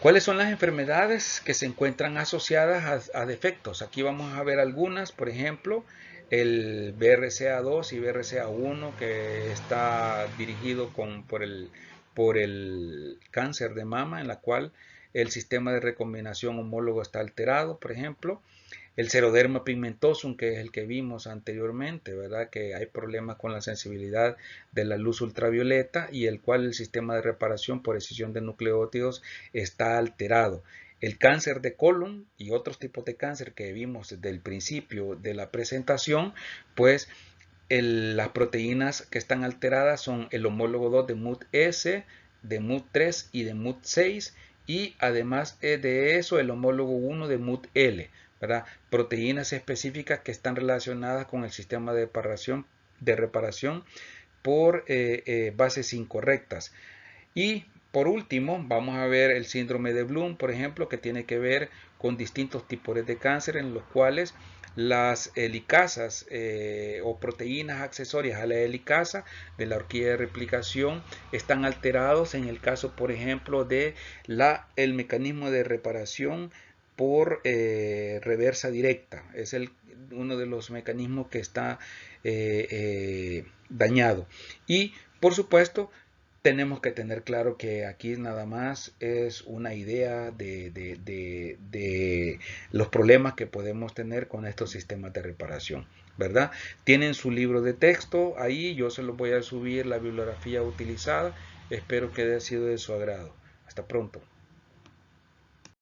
¿Cuáles son las enfermedades que se encuentran asociadas a defectos? Aquí vamos a ver algunas, por ejemplo, el BRCA2 y BRCA1 que está dirigido por el cáncer de mama, en la cual el sistema de recombinación homólogo está alterado, por ejemplo. El Xeroderma pigmentosum, que es el que vimos anteriormente, ¿verdad? Que hay problemas con la sensibilidad de la luz ultravioleta y el cual el sistema de reparación por escisión de nucleótidos está alterado. El cáncer de colon y otros tipos de cáncer que vimos desde el principio de la presentación, pues las proteínas que están alteradas son el homólogo 2 de MUT-S, de MUT3 y de MUT6 y además de eso el homólogo 1 de MUT-L. ¿Verdad? Proteínas específicas que están relacionadas con el sistema de reparación por bases incorrectas. Y por último, vamos a ver el síndrome de Bloom, por ejemplo, que tiene que ver con distintos tipos de cáncer en los cuales las helicasas o proteínas accesorias a la helicasa de la horquilla de replicación están alterados en el caso, por ejemplo, de el mecanismo de reparación por reversa directa. Es uno de los mecanismos que está dañado. Y por supuesto tenemos que tener claro que aquí nada más es una idea de los problemas que podemos tener con estos sistemas de reparación, ¿verdad? Tienen su libro de texto ahí, yo se los voy a subir la bibliografía utilizada. Espero que haya sido de su agrado. Hasta pronto.